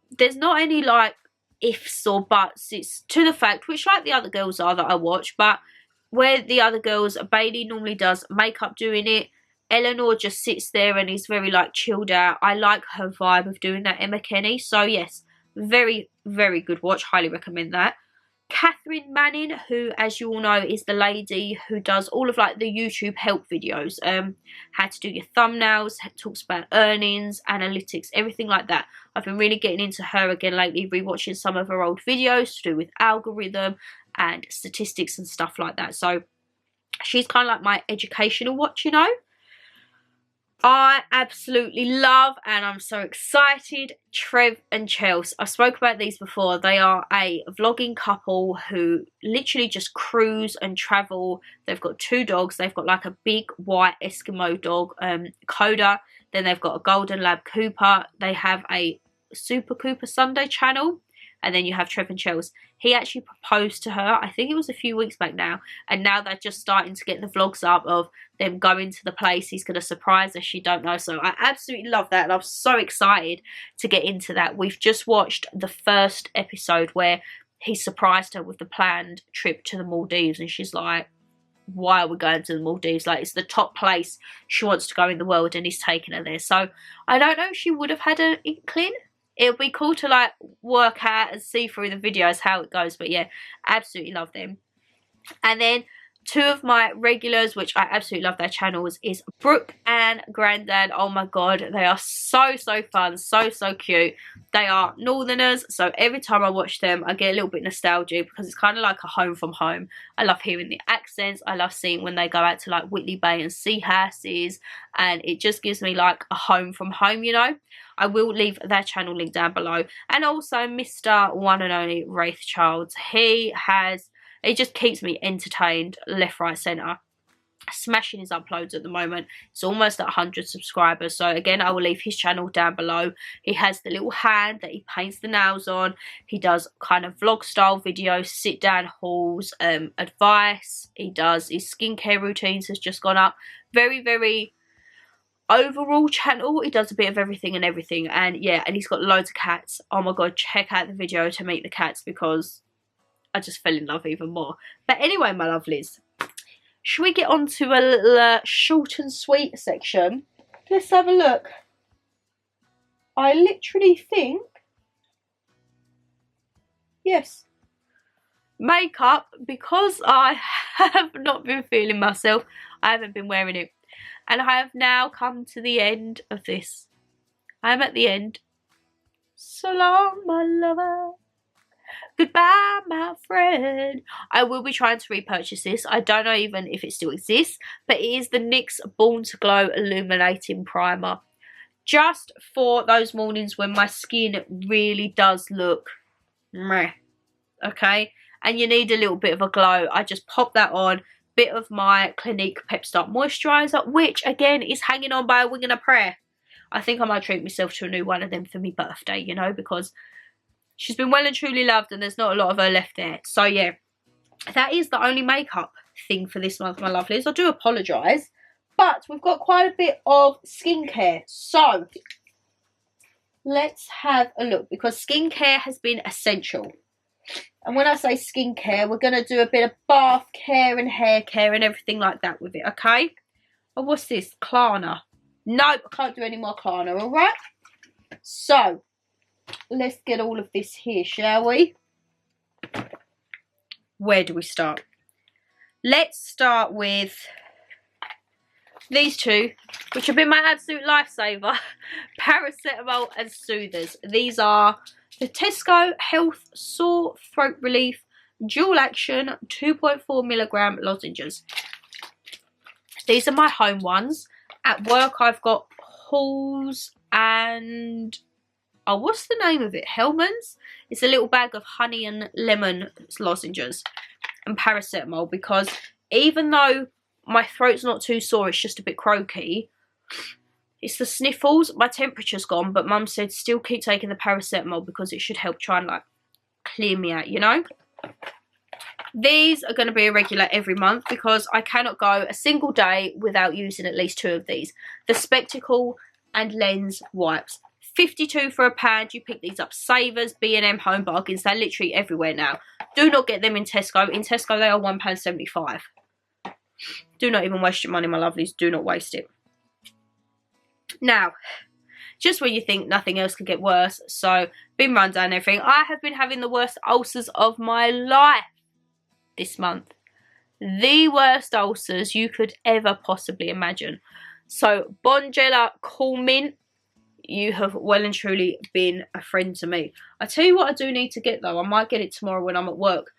there's not any like ifs or buts. It's to the fact, which like the other girls are that I watch, but where the other girls, Bailey normally does makeup doing it, Eleanor just sits there and is very like chilled out. I like her vibe of doing that, Emma Kenny. So yes, very, very good watch. Highly recommend that. Catherine Manning, who, as you all know, is the lady who does all of like the YouTube help videos. How to do your thumbnails, talks about earnings, analytics, everything like that. I've been really getting into her again lately, rewatching some of her old videos to do with algorithm and statistics and stuff like that. So she's kind of like my educational watch, you know. I absolutely love, and I'm so excited, Trev and Chelsea. I spoke about these before. They are a vlogging couple who literally just cruise and travel. They've got 2 dogs. They've got like a big white Eskimo dog, Coda. Then they've got a golden lab Cooper. They have a Super Cooper Sunday channel. And then you have Trev and Chelsea. He actually proposed to her, I think it was a few weeks back now. And now they're just starting to get the vlogs up of them going to the place he's going to surprise her. She don't know. So I absolutely love that. And I'm so excited to get into that. We've just watched the first episode where he surprised her with the planned trip to the Maldives. And she's like, why are we going to the Maldives? Like, it's the top place she wants to go in the world. And he's taking her there. So I don't know if she would have had an inkling. It'll be cool to like work out and see through the videos how it goes. But yeah, absolutely love them. And then 2 of my regulars, which I absolutely love their channels, is Brooke and Grandad. Oh my god, they are so fun, so cute. They are northerners, so every time I watch them I get a little bit nostalgic, because it's kind of like a home from home. I love hearing the accents. I love seeing when they go out to like Whitley Bay and see houses, and it just gives me like a home from home, you know. I will leave their channel link down below. And also Mr. One and Only Wraith Childs. It just keeps me entertained left, right, centre. Smashing his uploads at the moment. It's almost at 100 subscribers. So again, I will leave his channel down below. He has the little hand that he paints the nails on. He does kind of vlog style videos, sit down hauls, advice. He does his skincare routines has just gone up. Very overall channel. He does a bit of everything and everything. And yeah, and he's got loads of cats. Oh my god, check out the video to meet the cats, because I just fell in love even more. But anyway, my lovelies, should we get on to a little short and sweet section? Let's have a look. I literally think, yes, makeup, because I have not been feeling myself. I haven't been wearing it. And I have now come to the end of this. I am at the end. So long, my lover. Goodbye, my friend. I will be trying to repurchase this. I don't know even if it still exists, but it is the NYX Born to Glow Illuminating Primer. Just for those mornings when my skin really does look meh, okay? and you need a little bit of a glow, I just pop that on. Bit of my Clinique Pep Start Moisturiser, which again is hanging on by a wing and a prayer. I think I might treat myself to a new one of them for my birthday, you know, because she's been well and truly loved and there's not a lot of her left there. So yeah, that is the only makeup thing for this month, my lovelies. I do apologise, but we've got quite a bit of skincare. So let's have a look, because skincare has been essential. And when I say skincare, we're going to do a bit of bath care and hair care and everything like that with it, okay? Oh, what's this? Klarna. Nope, I can't do any more Klarna, alright? So, let's get all of this here, shall we? Where do we start? Let's start with these two, which have been my absolute lifesaver. Paracetamol and Soothers. These are the Tesco Health Sore Throat Relief Dual Action 2.4mg lozenges. These are my home ones. At work I've got Halls and, oh, what's the name of it? Hellman's? It's a little bag of honey and lemon lozenges and paracetamol, because even though my throat's not too sore, it's just a bit croaky, it's the sniffles. My temperature's gone, but Mum said still keep taking the paracetamol because it should help try and like clear me out, you know. These are going to be a regular every month because I cannot go a single day without using at least 2 of these. The spectacle and lens wipes. 52 for a pound. You pick these up. Savers, B&M, Home Bargains. They're literally everywhere now. Do not get them in Tesco. In Tesco they are £1.75. Do not even waste your money, my lovelies. Do not waste it. Now, just when you think nothing else could get worse, so been run down everything, I have been having the worst ulcers of my life this month. The worst ulcers you could ever possibly imagine. So Bonjela Cool Mint, you have well and truly been a friend to me. I tell you what I do need to get though, I might get it tomorrow when I'm at work.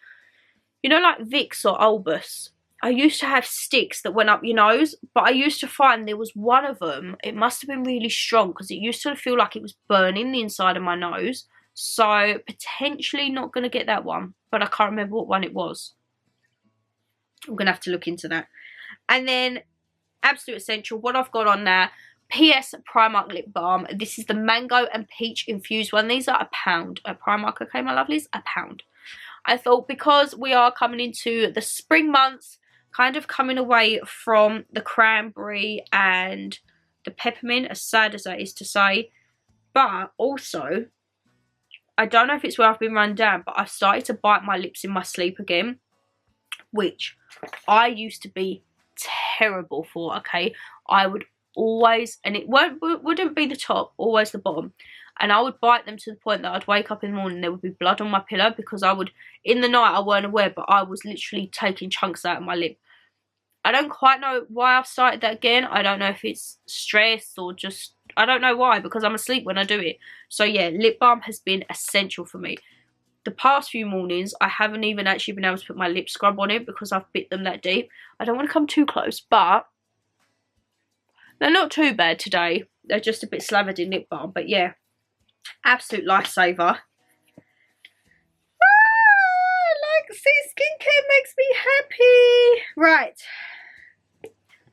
You know, like Vicks or Albus, I used to have sticks that went up your nose, but I used to find there was one of them, it must have been really strong because it used to feel like it was burning the inside of my nose. So potentially not going to get that one, but I can't remember what one it was. I'm going to have to look into that. And then absolute essential, what I've got on now, PS Primark Lip Balm. This is the mango and peach infused one. These are £1 at Primark, okay my lovelies, £1. I thought because we are coming into the spring months, kind of coming away from the cranberry and the peppermint, as sad as that is to say, but also, I don't know if it's where I've been run down, but I've started to bite my lips in my sleep again, which I used to be terrible for, okay? I would always, and it wouldn't be the top, always the bottom, and I would bite them to the point that I'd wake up in the morning, there would be blood on my pillow, because I would, in the night I weren't aware, but I was literally taking chunks out of my lip. I don't quite know why I've started that again. I don't know if it's stress or just, I don't know why, because I'm asleep when I do it. So yeah, lip balm has been essential for me. The past few mornings, I haven't even actually been able to put my lip scrub on it because I've bit them that deep. I don't want to come too close, but they're not too bad today. They're just a bit slathered in lip balm, but yeah, absolute lifesaver. Like, see, skincare makes me happy. Right.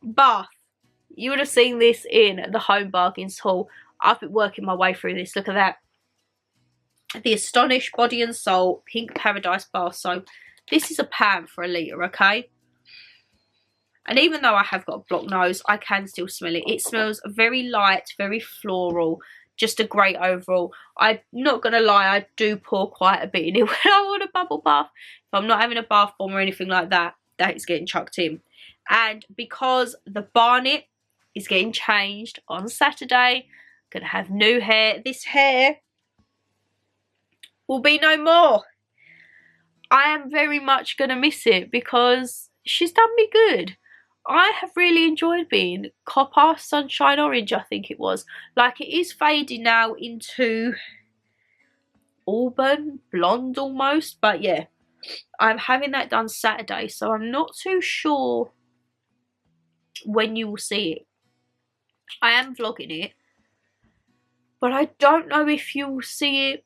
Bath. You would have seen this in the Home Bargains haul. I've been working my way through this. Look at that. The Astonish Body and Soul Pink Paradise Bath Soap. This is £1 for a litre, okay? And even though I have got a blocked nose, I can still smell it. It smells very light, very floral. Just a great overall. I'm not going to lie, I do pour quite a bit in it when I want a bubble bath. If I'm not having a bath bomb or anything like that, that is getting chucked in. And because the Barnet is getting changed on Saturday, I'm going to have new hair. This hair will be no more. I am very much going to miss it because she's done me good. I have really enjoyed being copper, sunshine orange, I think it was. Like, it is fading now into auburn, blonde almost. But yeah, I'm having that done Saturday, so I'm not too sure when you will see it. I am vlogging it, but I don't know if you will see it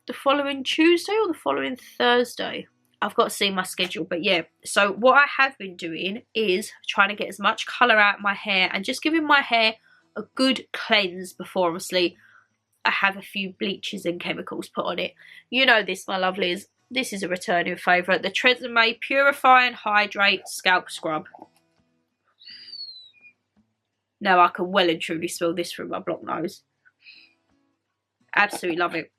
the following Tuesday or the following Thursday. I've got to see my schedule. But yeah, so what I have been doing is trying to get as much colour out of my hair and just giving my hair a good cleanse before, obviously, I have a few bleaches and chemicals put on it. You know this, my lovelies. This is a returning favourite. The Tresemme Purify and Hydrate Scalp Scrub. Now I can well and truly smell this through my block nose. Absolutely love it.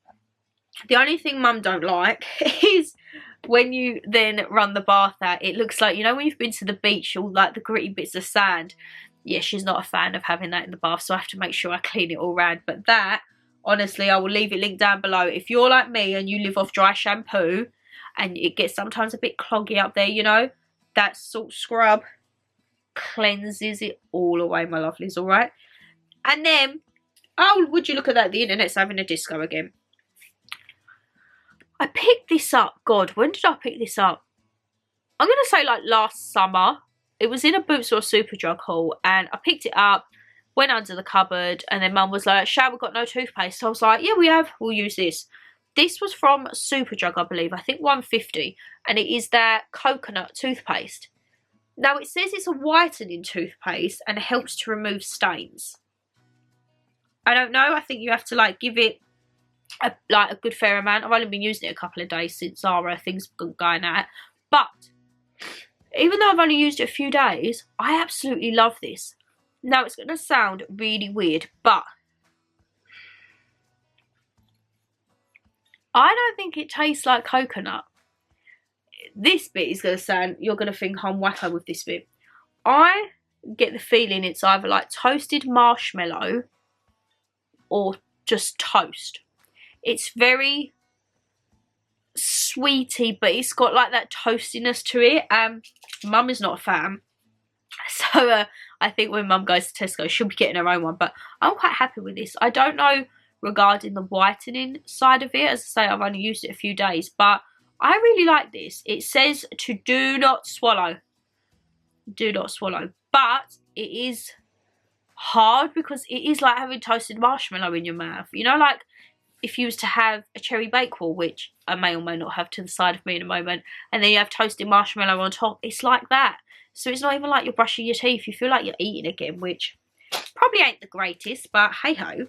The only thing Mum don't like is when you then run the bath out, it looks like, you know, when you've been to the beach, all like the gritty bits of sand. Yeah, she's not a fan of having that in the bath, so I have to make sure I clean it all round. But that, honestly, I will leave it linked down below. If you're like me and you live off dry shampoo and it gets sometimes a bit cloggy up there, you know, that salt scrub cleanses it all away, my lovelies, all right? And then, oh, would you look at that, the internet's having a disco again. I picked this up, God, when did I pick this up? I'm going to say like last summer. It was in a Boots or Superdrug haul, and I picked it up, went under the cupboard, and then Mum was like, Shall, we've got no toothpaste. So I was like, yeah, we have, we'll use this. This was from Superdrug, I believe, I think £1.50, and it is their coconut toothpaste. Now, it says it's a whitening toothpaste and it helps to remove stains. I don't know, I think you have to like give it a good fair amount. I've only been using it a couple of days since our things been going out. But even though I've only used it a few days, I absolutely love this. Now, it's going to sound really weird, but I don't think it tastes like coconut. This bit is going to sound, you're going to think I'm wacko with this bit. I get the feeling it's either like toasted marshmallow or just toast. It's very sweety, but it's got like that toastiness to it. Mum is not a fan, so I think when Mum goes to Tesco, she'll be getting her own one. But I'm quite happy with this. I don't know regarding the whitening side of it. As I say, I've only used it a few days, but I really like this. It says to do not swallow. Do not swallow. But it is hard because it is like having toasted marshmallow in your mouth. You know, like if you was to have a cherry bakewell, which I may or may not have to the side of me in a moment, and then you have toasted marshmallow on top, it's like that. So it's not even like you're brushing your teeth. You feel like you're eating again, which probably ain't the greatest, but hey-ho.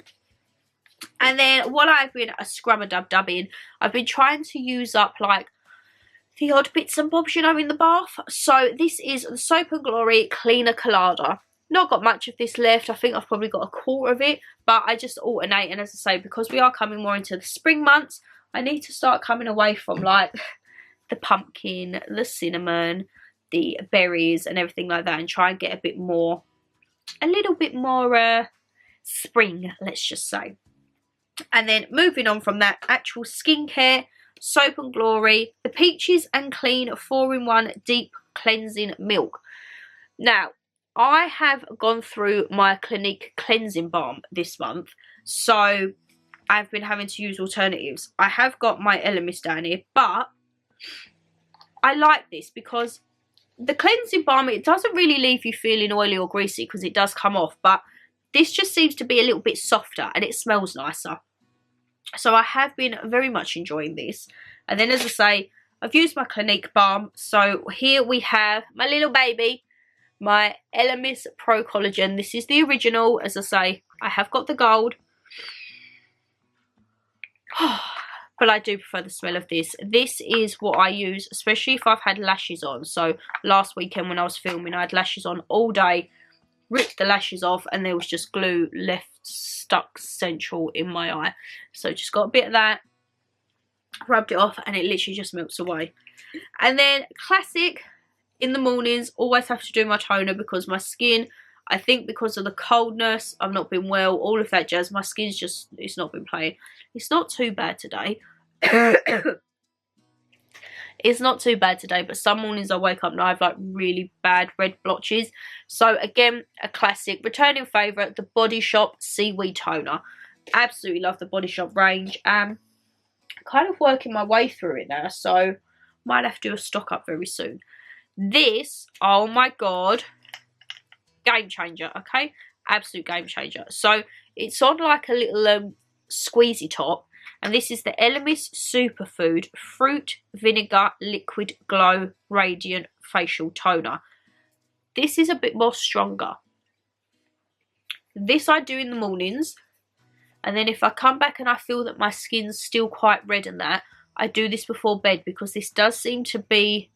And then what I've been a scrub-a-dub-dubbing, I've been trying to use up like the odd bits and bobs, you know, in the bath. So this is the Soap & Glory Cleaner Colada. Not got much of this left. I think I've probably got a quarter of it, but I just alternate. And as I say, because we are coming more into the spring months, I need to start coming away from like the pumpkin, the cinnamon, the berries and everything like that, and try and get a little bit more spring, let's just say. And then moving on from that, actual skincare, Soap & Glory, the Peaches and Clean 4-in-1 Deep Cleansing Milk. Now, I have gone through my Clinique Cleansing Balm this month, so I've been having to use alternatives. I have got my Elemis down here, but I like this because the cleansing balm, it doesn't really leave you feeling oily or greasy because it does come off, but this just seems to be a little bit softer and it smells nicer. So I have been very much enjoying this. And then, as I say, I've used my Clinique balm. So here we have my little baby, my Elemis Pro Collagen. This is the original. As I say, I have got the gold. But I do prefer the smell of this. This is what I use, especially if I've had lashes on. So last weekend when I was filming, I had lashes on all day. Ripped the lashes off and there was just glue left stuck central in my eye. So just got a bit of that, rubbed it off, and it literally just melts away. And then classic, in the mornings, always have to do my toner because my skin, I think because of the coldness, I've not been well, all of that jazz, my skin's just, it's not been playing. It's not too bad today. It's not too bad today, but some mornings I wake up and I have like really bad red blotches. So again, a classic, returning favourite, the Body Shop Seaweed Toner. Absolutely love the Body Shop range. Kind of working my way through it now, so might have to do a stock up very soon. This, oh my god, game changer, okay? Absolute game changer. So it's on like a little squeezy top, And this is the Elemis Superfood Fruit Vinegar Liquid Glow Radiant Facial Toner. This is a bit more stronger. This I do in the mornings, and then if I come back and I feel that my skin's still quite red and that, I do this before bed, because this does seem to be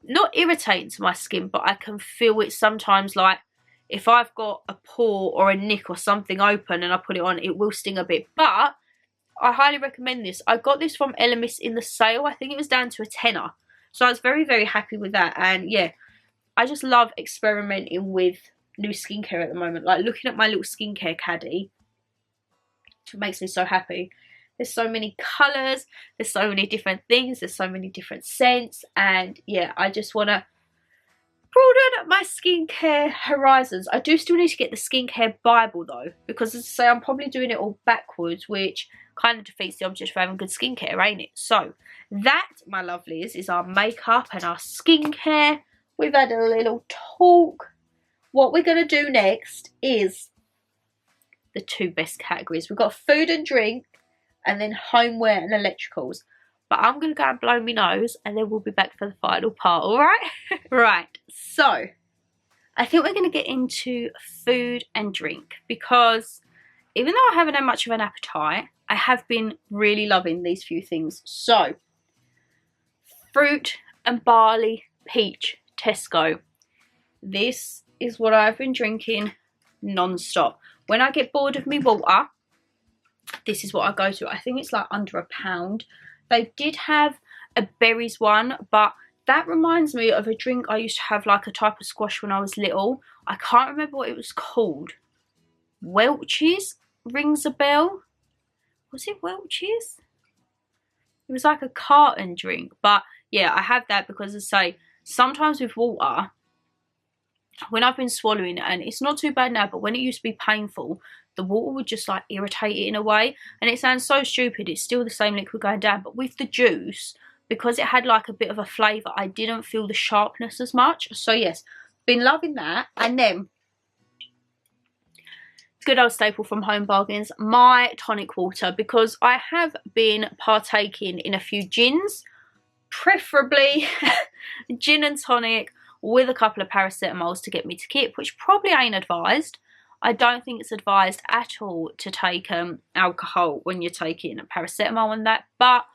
not irritating to my skin, but I can feel it sometimes. Like if I've got a pore or a nick or something open and I put it on, it will sting a bit. But I highly recommend this. I got this from Elemis in the sale. I think it was down to a tenner. So I was very, very happy with that. And yeah, I just love experimenting with new skincare at the moment. Like looking at my little skincare caddy, it makes me so happy. There's so many colours, there's so many different things, there's so many different scents, and yeah, I just want to broaden my skincare horizons. I do still need to get the skincare Bible though, because as I say, I'm probably doing it all backwards, which kind of defeats the object of having good skincare, ain't it? So that, my lovelies, is our makeup and our skincare. We've had a little talk. What we're going to do next is the two best categories. We've got food and drink, and then homeware and electricals. But I'm going to go and blow my nose, and then we'll be back for the final part, alright? Right, so I think we're going to get into food and drink, because even though I haven't had much of an appetite, I have been really loving these few things. So, fruit and barley peach Tesco. This is what I've been drinking non-stop. When I get bored of me water, this is what I go to. I think it's like under £1. They did have a berries one, but that reminds me of a drink I used to have, like a type of squash when I was little. I can't remember what it was called. Welch's rings a bell. Was it Welch's? It was like a carton drink, but yeah, I have that because, as I say, sometimes with water, when I've been swallowing, and it's not too bad now, but when it used to be painful, the water would just like irritate it in a way. And it sounds so stupid, it's still the same liquid going down, but with the juice, because it had like a bit of a flavour, I didn't feel the sharpness as much. So yes, been loving that. And then, good old staple from Home Bargains, my tonic water, because I have been partaking in a few gins, preferably gin and tonic with a couple of paracetamols to get me to kip, which probably ain't advised. I don't think it's advised at all to take alcohol when you're taking paracetamol and that, but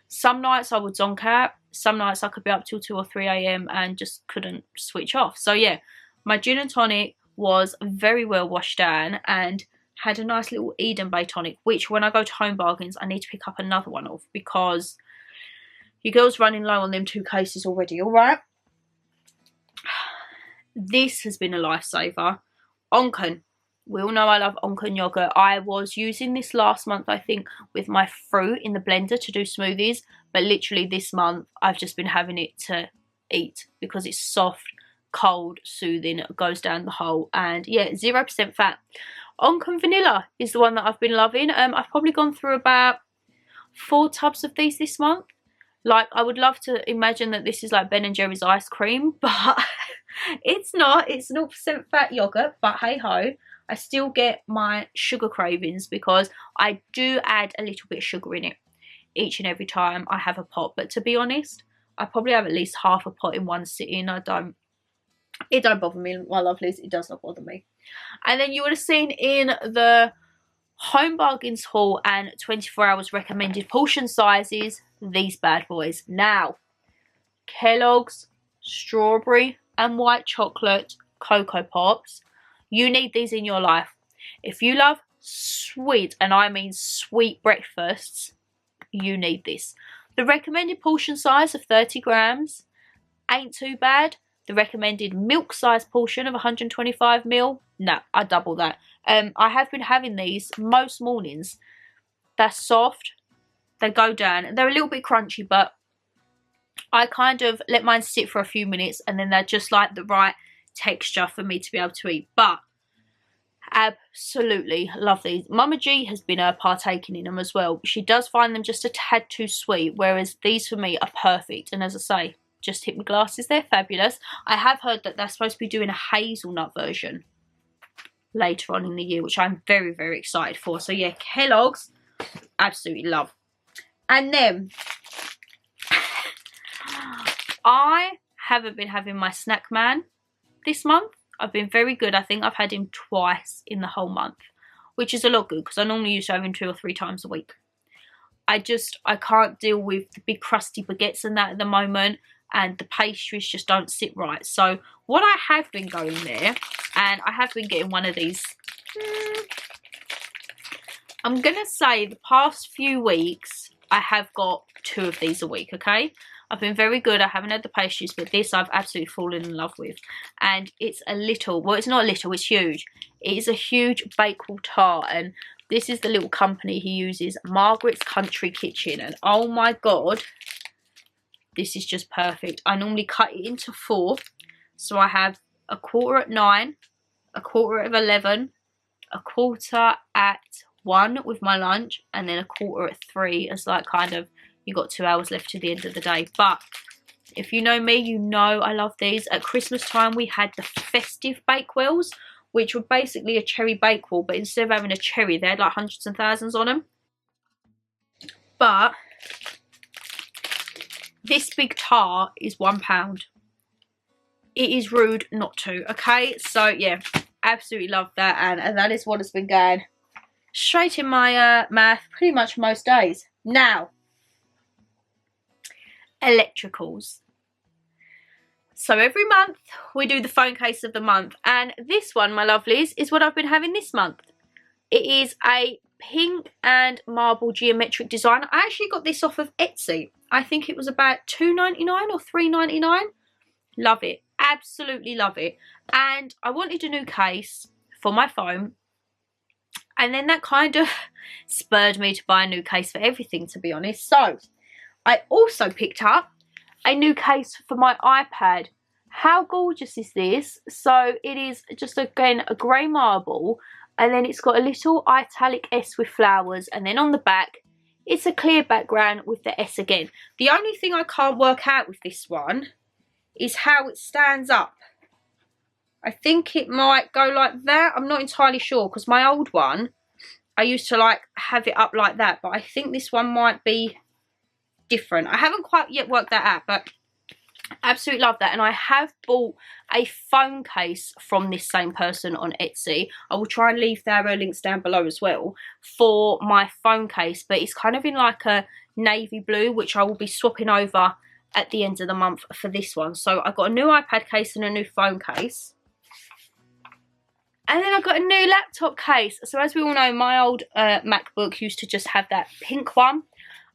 some nights I would zonk out, some nights I could be up till 2 or 3 a.m. and just couldn't switch off. So yeah, my gin and tonic was very well washed down and had a nice little Eden Bay tonic, which when I go to Home Bargains I need to pick up another one of, because your girl's running low on them 2 cases already. Alright, this has been a lifesaver. Onken. We all know I love Onken yogurt. I was using this last month, I think, with my fruit in the blender to do smoothies. But literally this month, I've just been having it to eat because it's soft, cold, soothing, goes down the hole. And yeah, 0% fat. Onken Vanilla is the one that I've been loving. I've probably gone through about 4 tubs of these this month. Like, I would love to imagine that this is like Ben & Jerry's ice cream, but it's not. It's 0% fat yogurt, but hey-ho. I still get my sugar cravings because I do add a little bit of sugar in it each and every time I have a pot. But to be honest, I probably have at least half a pot in one sitting. It don't bother me, my lovelies. It does not bother me. And then you would have seen in the Home Bargains haul and 24 hours recommended portion sizes, these bad boys. Now, Kellogg's strawberry and white chocolate Cocoa Pops. You need these in your life. If you love sweet, and I mean sweet breakfasts, you need this. The recommended portion size of 30 grams ain't too bad. The recommended milk size portion of 125ml, no, I double that. I have been having these most mornings. They're soft, they go down, they're a little bit crunchy, but I kind of let mine sit for a few minutes and then they're just like the right texture for me to be able to eat. But absolutely love these. Mama G has been partaking in them as well. She does find them just a tad too sweet, whereas these for me are perfect. And as I say, just hit my glasses, they're fabulous. I have heard that they're supposed to be doing a hazelnut version later on in the year, which I'm very, very excited for. So yeah, Kellogg's, Absolutely love. And then I haven't been having my snack man this month. I've been very good. I think I've had him twice in the whole month, which is a lot good because I normally used to have him 2 or 3 times a week. I can't deal with the big crusty baguettes and that at the moment, and the pastries just don't sit right. So what I have been going there, and I have been getting one of these, I'm gonna say the past few weeks I have got 2 of these a week, okay? I've been very good. I haven't had the pastries, but this I've absolutely fallen in love with. And it's a little, well, it's not a little, it's huge. It is a huge Bakewell tart, and this is the little company he uses, Margaret's Country Kitchen. And oh my god, this is just perfect. I normally cut it into 4. So I have a 9:15, a 11:15, a 1:15 with my lunch, and then a 3:15 as like kind of, you got 2 hours left to the end of the day. But if you know me, you know I love these. At Christmas time we had the festive Bakewells, which were basically a cherry Bakewell, but instead of having a cherry they had like hundreds and thousands on them. But this big tart is £1. It is rude not to, okay? So yeah, absolutely love that, and that is what has been going straight in my mouth pretty much most days. Now, electricals. So every month we do the phone case of the month, and this one, my lovelies, is what I've been having this month. It is a pink and marble geometric design. I actually got this off of Etsy. I think it was about £2.99 or £3.99. Love it, absolutely love it. And I wanted a new case for my phone, and then that kind of spurred me to buy a new case for everything, to be honest. So I also picked up a new case for my iPad. How gorgeous is this? So it is just, again, a grey marble, and then it's got a little italic S with flowers, and then on the back it's a clear background with the S again. The only thing I can't work out with this one is how it stands up. I think it might go like that. I'm not entirely sure, because my old one, I used to like have it up like that, but I think this one might be different. I haven't quite yet worked that out, but absolutely love that. And I have bought a phone case from this same person on Etsy. I will try and leave their links down below as well for my phone case, but it's kind of in like a navy blue, which I will be swapping over at the end of the month for this one. So I got a new iPad case and a new phone case, and then I got a new laptop case. So as we all know, my old MacBook used to just have that pink one,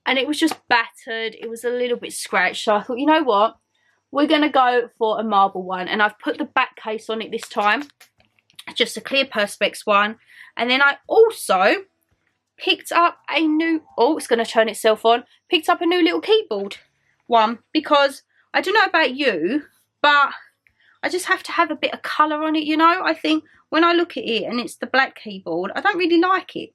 and it was just battered. It was a little bit scratched. So I thought, you know what? We're going to go for a marble one. And I've put the back case on it this time. Just a clear Perspex one. And then I also picked up a new... Oh, it's going to turn itself on. Picked up a new little keyboard one. Because I don't know about you, but I just have to have a bit of colour on it, you know. I think when I look at it and it's the black keyboard, I don't really like it,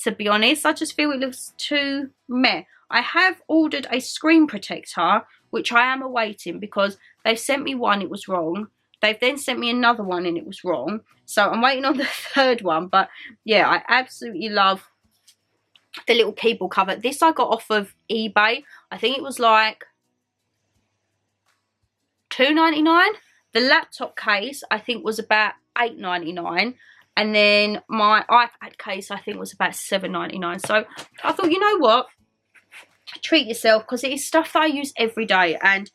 to be honest. I just feel it looks too meh. I have ordered a screen protector, which I am awaiting, because they've sent me one, it was wrong. They've then sent me another one and it was wrong. So I'm waiting on the third one. But yeah, I absolutely love the little keyboard cover. This I got off of eBay. I think it was like $2.99. The laptop case I think was about $8.99. And then my iPad case I think was about $7.99. So I thought, you know what? Treat yourself, because it is stuff that I use every day. And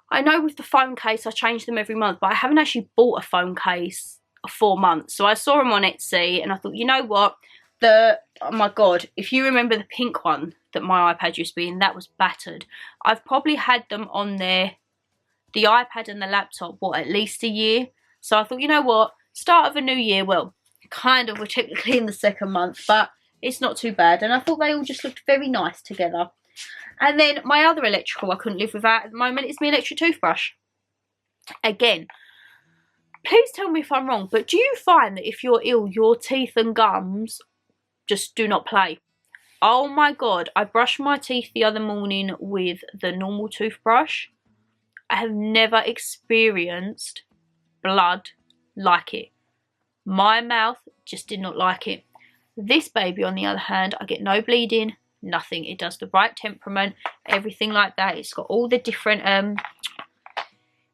I know with the phone case I change them every month, but I haven't actually bought a phone case for months. So I saw them on Etsy and I thought, you know what? Oh my god, if you remember the pink one that my iPad used to be in, that was battered. I've probably had them on there, the iPad and the laptop, what, at least a year. So I thought, you know what? Start of a new year. Well, kind of, we're technically in the second month, but it's not too bad. And I thought they all just looked very nice together. And then my other electrical I couldn't live without at the moment is my electric toothbrush. Again, please tell me if I'm wrong, but do you find that if you're ill, your teeth and gums just do not play? Oh my god, I brushed my teeth the other morning with the normal toothbrush. I have never experienced blood like it. My mouth just did not like it. This baby, on the other hand, I get no bleeding, nothing. It does the right temperament, everything like that. It's got all the different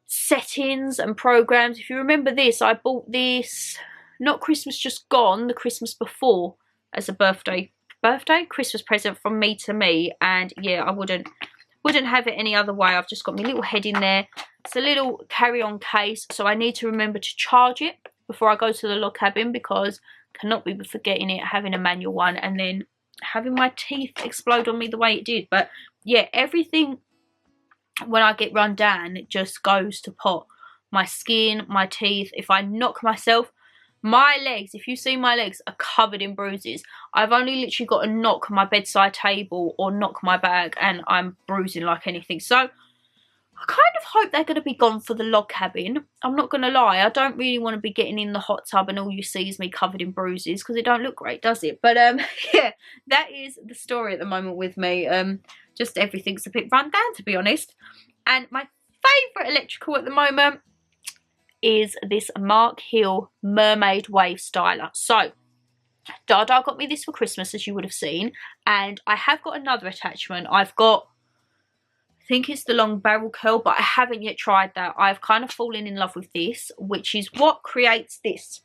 settings and programs. If you remember this, I bought this, not Christmas just gone, the Christmas before, as a birthday Christmas present from me to me. And yeah, I wouldn't have it any other way. I've just got my little head in there. It's a little carry-on case, so I need to remember to charge it before I go to the log cabin, because I cannot be forgetting it, having a manual one, and then having my teeth explode on me the way it did. But yeah, everything when I get run down, it just goes to pot. My skin, my teeth, if I knock myself, my legs, if you see my legs, are covered in bruises. I've only literally got to knock my bedside table or knock my bag and I'm bruising like anything. So I kind of hope they're going to be gone for the log cabin. I'm not going to lie, I don't really want to be getting in the hot tub and all you see is me covered in bruises, because it don't look great, does it? But yeah, that is the story at the moment with me. Just everything's a bit run down, to be honest. And my favourite electrical at the moment is this Mark Hill Mermaid Wave Styler. So Dada got me this for Christmas, as you would have seen, and I have got another attachment. I've got, I think it's the long barrel curl, but I haven't yet tried that. I've kind of fallen in love with this, which is what creates this.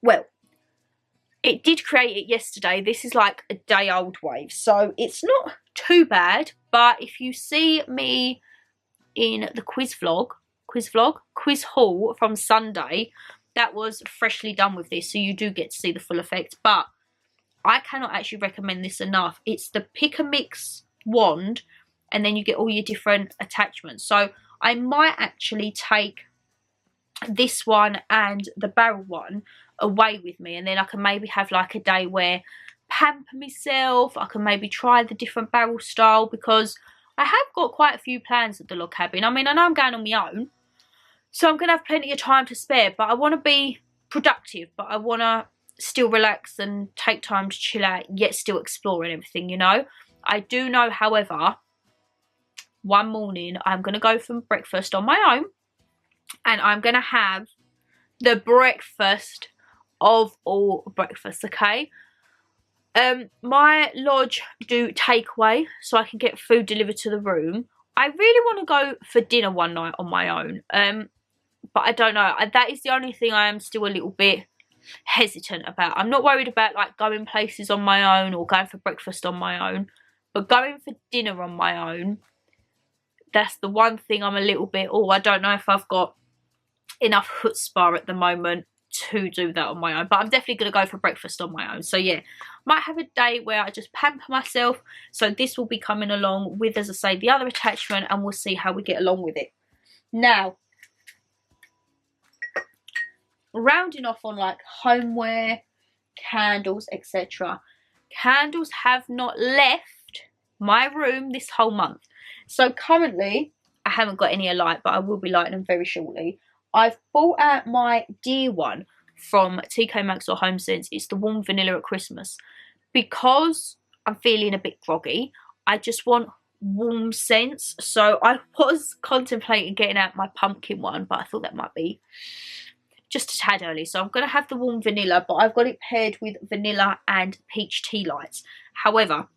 Well, it did create it yesterday. This is like a day old wave, so it's not too bad. But if you see me in the quiz haul from Sunday, that was freshly done with this, so you do get to see the full effect. But I cannot actually recommend this enough. It's the pick and mix wand, and then you get all your different attachments. So I might actually take this one and the barrel one away with me, and then I can maybe have like a day where pamper myself. I can maybe try the different barrel style, because I have got quite a few plans at the log cabin. I mean, I know I'm going on my own, so I'm going to have plenty of time to spare, but I want to be productive, but I want to still relax and take time to chill out, yet still explore and everything, you know. I do know, however, one morning I'm going to go for breakfast on my own, and I'm going to have the breakfast of all breakfasts, okay? My lodge do takeaway, so I can get food delivered to the room. I really want to go for dinner one night on my own, but I don't know. That is the only thing I am still a little bit hesitant about. I'm not worried about like going places on my own or going for breakfast on my own, but going for dinner on my own, that's the one thing I'm a little bit, oh, I don't know if I've got enough chutzpah at the moment to do that on my own. But I'm definitely going to go for breakfast on my own. So yeah, might have a day where I just pamper myself. So this will be coming along with, as I say, the other attachment, and we'll see how we get along with it. Now, rounding off on like homeware, candles, etc. Candles have not left my room this whole month. So currently, I haven't got any alight, but I will be lighting them very shortly. I've bought out my dear one from TK Maxx or HomeSense. It's the warm vanilla at Christmas. Because I'm feeling a bit groggy, I just want warm scents. So I was contemplating getting out my pumpkin one, but I thought that might be just a tad early. So I'm going to have the warm vanilla, but I've got it paired with vanilla and peach tea lights. However,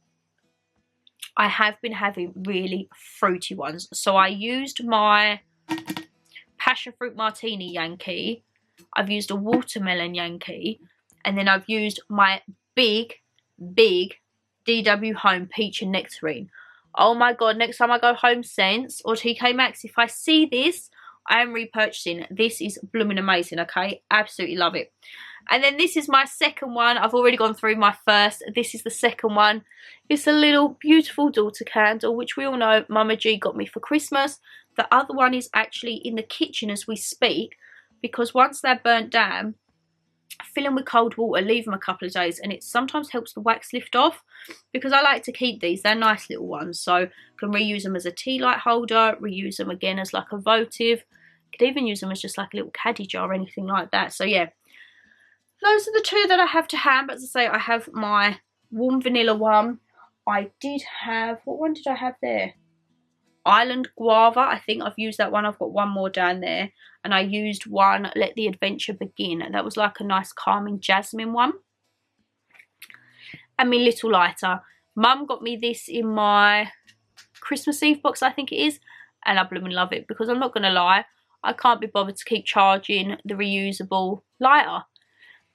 I have been having really fruity ones. So I used my passion fruit martini Yankee, I've used a watermelon Yankee, and then I've used my big DW Home peach and nectarine. Oh my god, next time I go HomeSense or TK Maxx, if I see this, I am repurchasing. This is blooming amazing, okay? Absolutely love it. And then this is my second one. I've already gone through my first. This is the second one. It's a little beautiful daughter candle, which we all know Mama G got me for Christmas. The other one is actually in the kitchen as we speak, because once they're burnt down, fill them with cold water, leave them a couple of days, and it sometimes helps the wax lift off, because I like to keep these. They're nice little ones, so can reuse them as a tea light holder, reuse them again as like a votive. Could even use them as just like a little caddy jar or anything like that. So yeah, those are the two that I have to hand. But as I say, I have my warm vanilla one. I did have, what one did I have there? Island Guava. I think I've used that one. I've got one more down there. And I used one, Let the Adventure Begin. And that was like a nice calming jasmine one. and my little lighter. Mum got me this in my Christmas Eve box, I think it is, and I blooming love it because I'm not going to lie, I can't be bothered to keep charging the reusable lighter.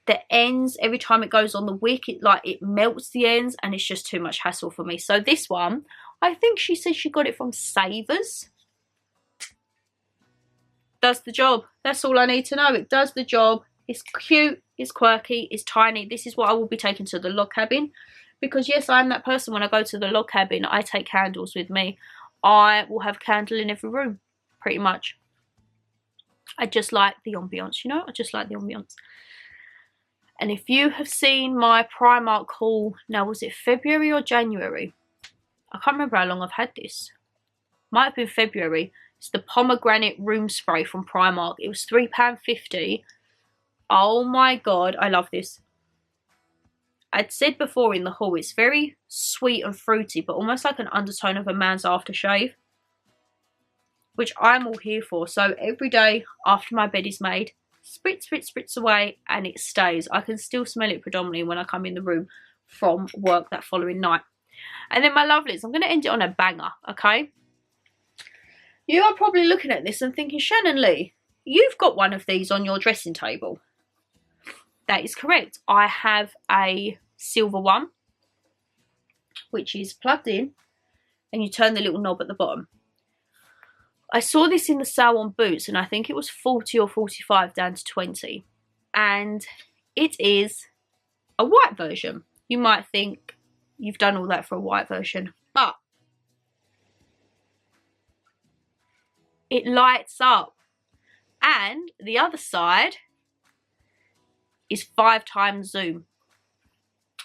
The ends, every time it goes on the wick, it melts the ends, and it's just too much hassle for me. So this one, I think she said she got it from Savers. Does the job. That's all I need to know. It does the job. It's cute, it's quirky, it's tiny. This is what I will be taking to the log cabin, because yes, I'm that person. When I go to the log cabin, I take candles with me. I will have a candle in every room, pretty much. I just like the ambiance, you know, I just like the ambiance. And if you have seen my Primark haul, now was it February or January? I can't remember how long I've had this. Might have been February. It's the pomegranate room spray from Primark. It was £3.50. Oh my god, I love this. I'd said before in the haul, it's very sweet and fruity, but almost like an undertone of a man's aftershave, which I'm all here for. So every day after my bed is made, spritz, spritz, spritz away, and it stays. I can still smell it predominantly when I come in the room from work that following night. And then my lovelies, I'm going to end it on a banger, okay? You are probably looking at this and thinking, Shannon Lee, you've got one of these on your dressing table. That is correct. I have a silver one, which is plugged in, and you turn the little knob at the bottom. I saw this in the sale on Boots, and I think it was 40 or 45 down to 20. And it is a white version. You might think you've done all that for a white version, but it lights up. And the other side is 5 times zoom.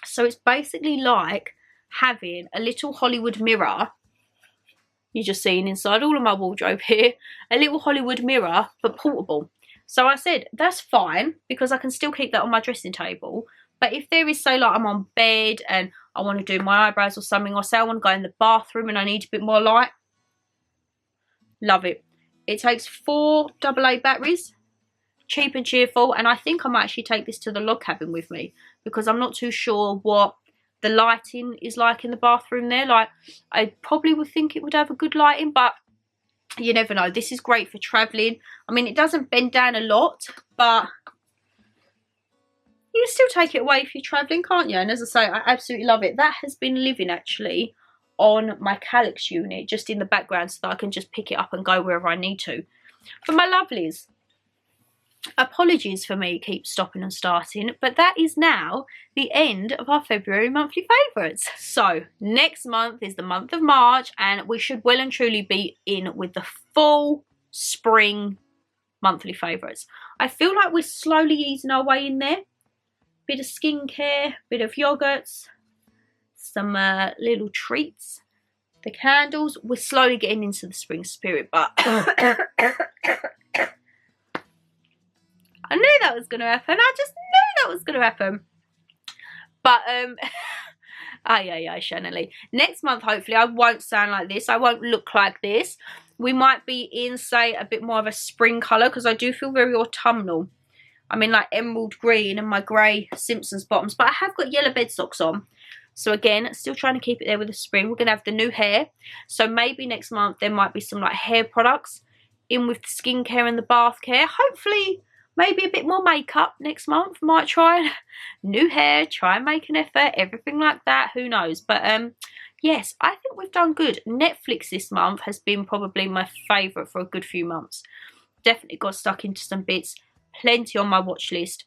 So it's basically like having a little Hollywood mirror. You're just seeing inside all of my wardrobe here, a little Hollywood mirror, but portable. So I said, that's fine, because I can still keep that on my dressing table. But if there is, say, like I'm on bed and I want to do my eyebrows or something, or say I want to go in the bathroom and I need a bit more light, love it. It takes 4 AA batteries, cheap and cheerful, and I think I might actually take this to the log cabin with me, because I'm not too sure what the lighting is like in the bathroom there. Like, I probably would think it would have a good lighting, but you never know. This is great for travelling. I mean, it doesn't bend down a lot, but you can still take it away if you're travelling, can't you? And as I say, I absolutely love it. That has been living actually on my Calyx unit, just in the background, so that I can just pick it up and go wherever I need to. But my lovelies, apologies for me keep stopping and starting, but that is now the end of our February monthly favourites. So next month is the month of March, and we should well and truly be in with the full spring monthly favourites. I feel like we're slowly easing our way in there. Bit of skincare, bit of yogurts, some little treats, the candles. We're slowly getting into the spring spirit, but I knew that was going to happen. I just knew that was going to happen. But, Shannon Lee. Next month, hopefully, I won't sound like this. I won't look like this. We might be in, say, a bit more of a spring colour, because I do feel very autumnal. I'm in, like, emerald green and my grey Simpsons bottoms. But I have got yellow bed socks on. So, again, still trying to keep it there with the spring. We're going to have the new hair. So, maybe next month there might be some, like, hair products in with the skincare and the bath care. Hopefully, maybe a bit more makeup next month. Might try new hair, try and make an effort, everything like that. Who knows? But yes, I think we've done good. Netflix this month has been probably my favourite for a good few months. Definitely got stuck into some bits. Plenty on my watch list.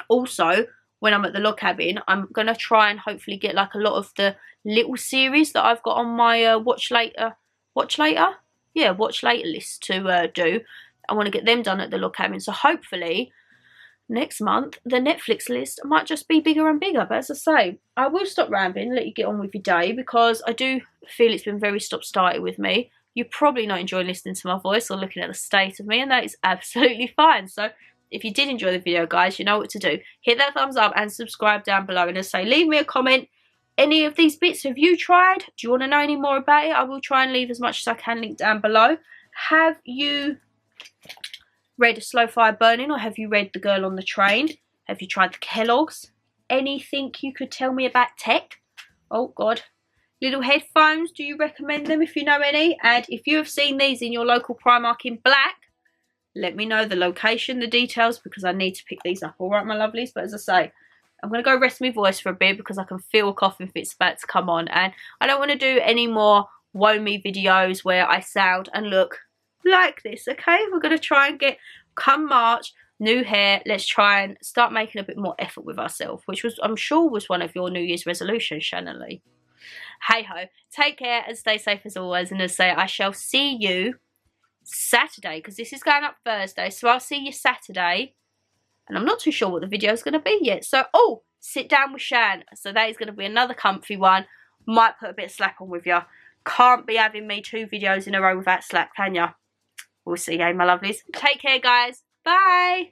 Also, when I'm at the log cabin, I'm going to try and hopefully get like a lot of the little series that I've got on my watch later list to do. I want to get them done at the log cabin. So hopefully next month the Netflix list might just be bigger and bigger. But as I say, I will stop rambling and let you get on with your day, because I do feel it's been very stop-starty with me. You're probably not enjoying listening to my voice or looking at the state of me, and that is absolutely fine. So if you did enjoy the video, guys, you know what to do. Hit that thumbs up and subscribe down below. And as I say, leave me a comment. Any of these bits have you tried? Do you want to know any more about it? I will try and leave as much as I can linked down below. Have you read Slow Fire Burning, or have you read The Girl on the Train? Have you tried the Kellogg's? anything you could tell me about tech? Oh God. Little headphones, do you recommend them if you know any? And if you have seen these in your local Primark in black, let me know the location, the details, because I need to pick these up. All right, my lovelies. But as I say, I'm going to go rest my voice for a bit because I can feel a coughing fit's about to come on. And I don't want to do any more woe me videos where I sound and look like this, okay? We're going to try and get, come March, new hair. Let's try and start making a bit more effort with ourselves, which was, I'm sure, was one of your New Year's resolutions, Shannon Lee. Hey ho, take care and stay safe as always. And as I say, I shall see you Saturday, because this is going up Thursday, so I'll see you Saturday. And I'm not too sure what the video is going to be yet. So, oh, sit down with Shan. So that is going to be another comfy one. Might put a bit of slack on with you. Can't be having me 2 videos in a row without slack, can ya? We'll see, eh, my lovelies. Take care, guys. Bye.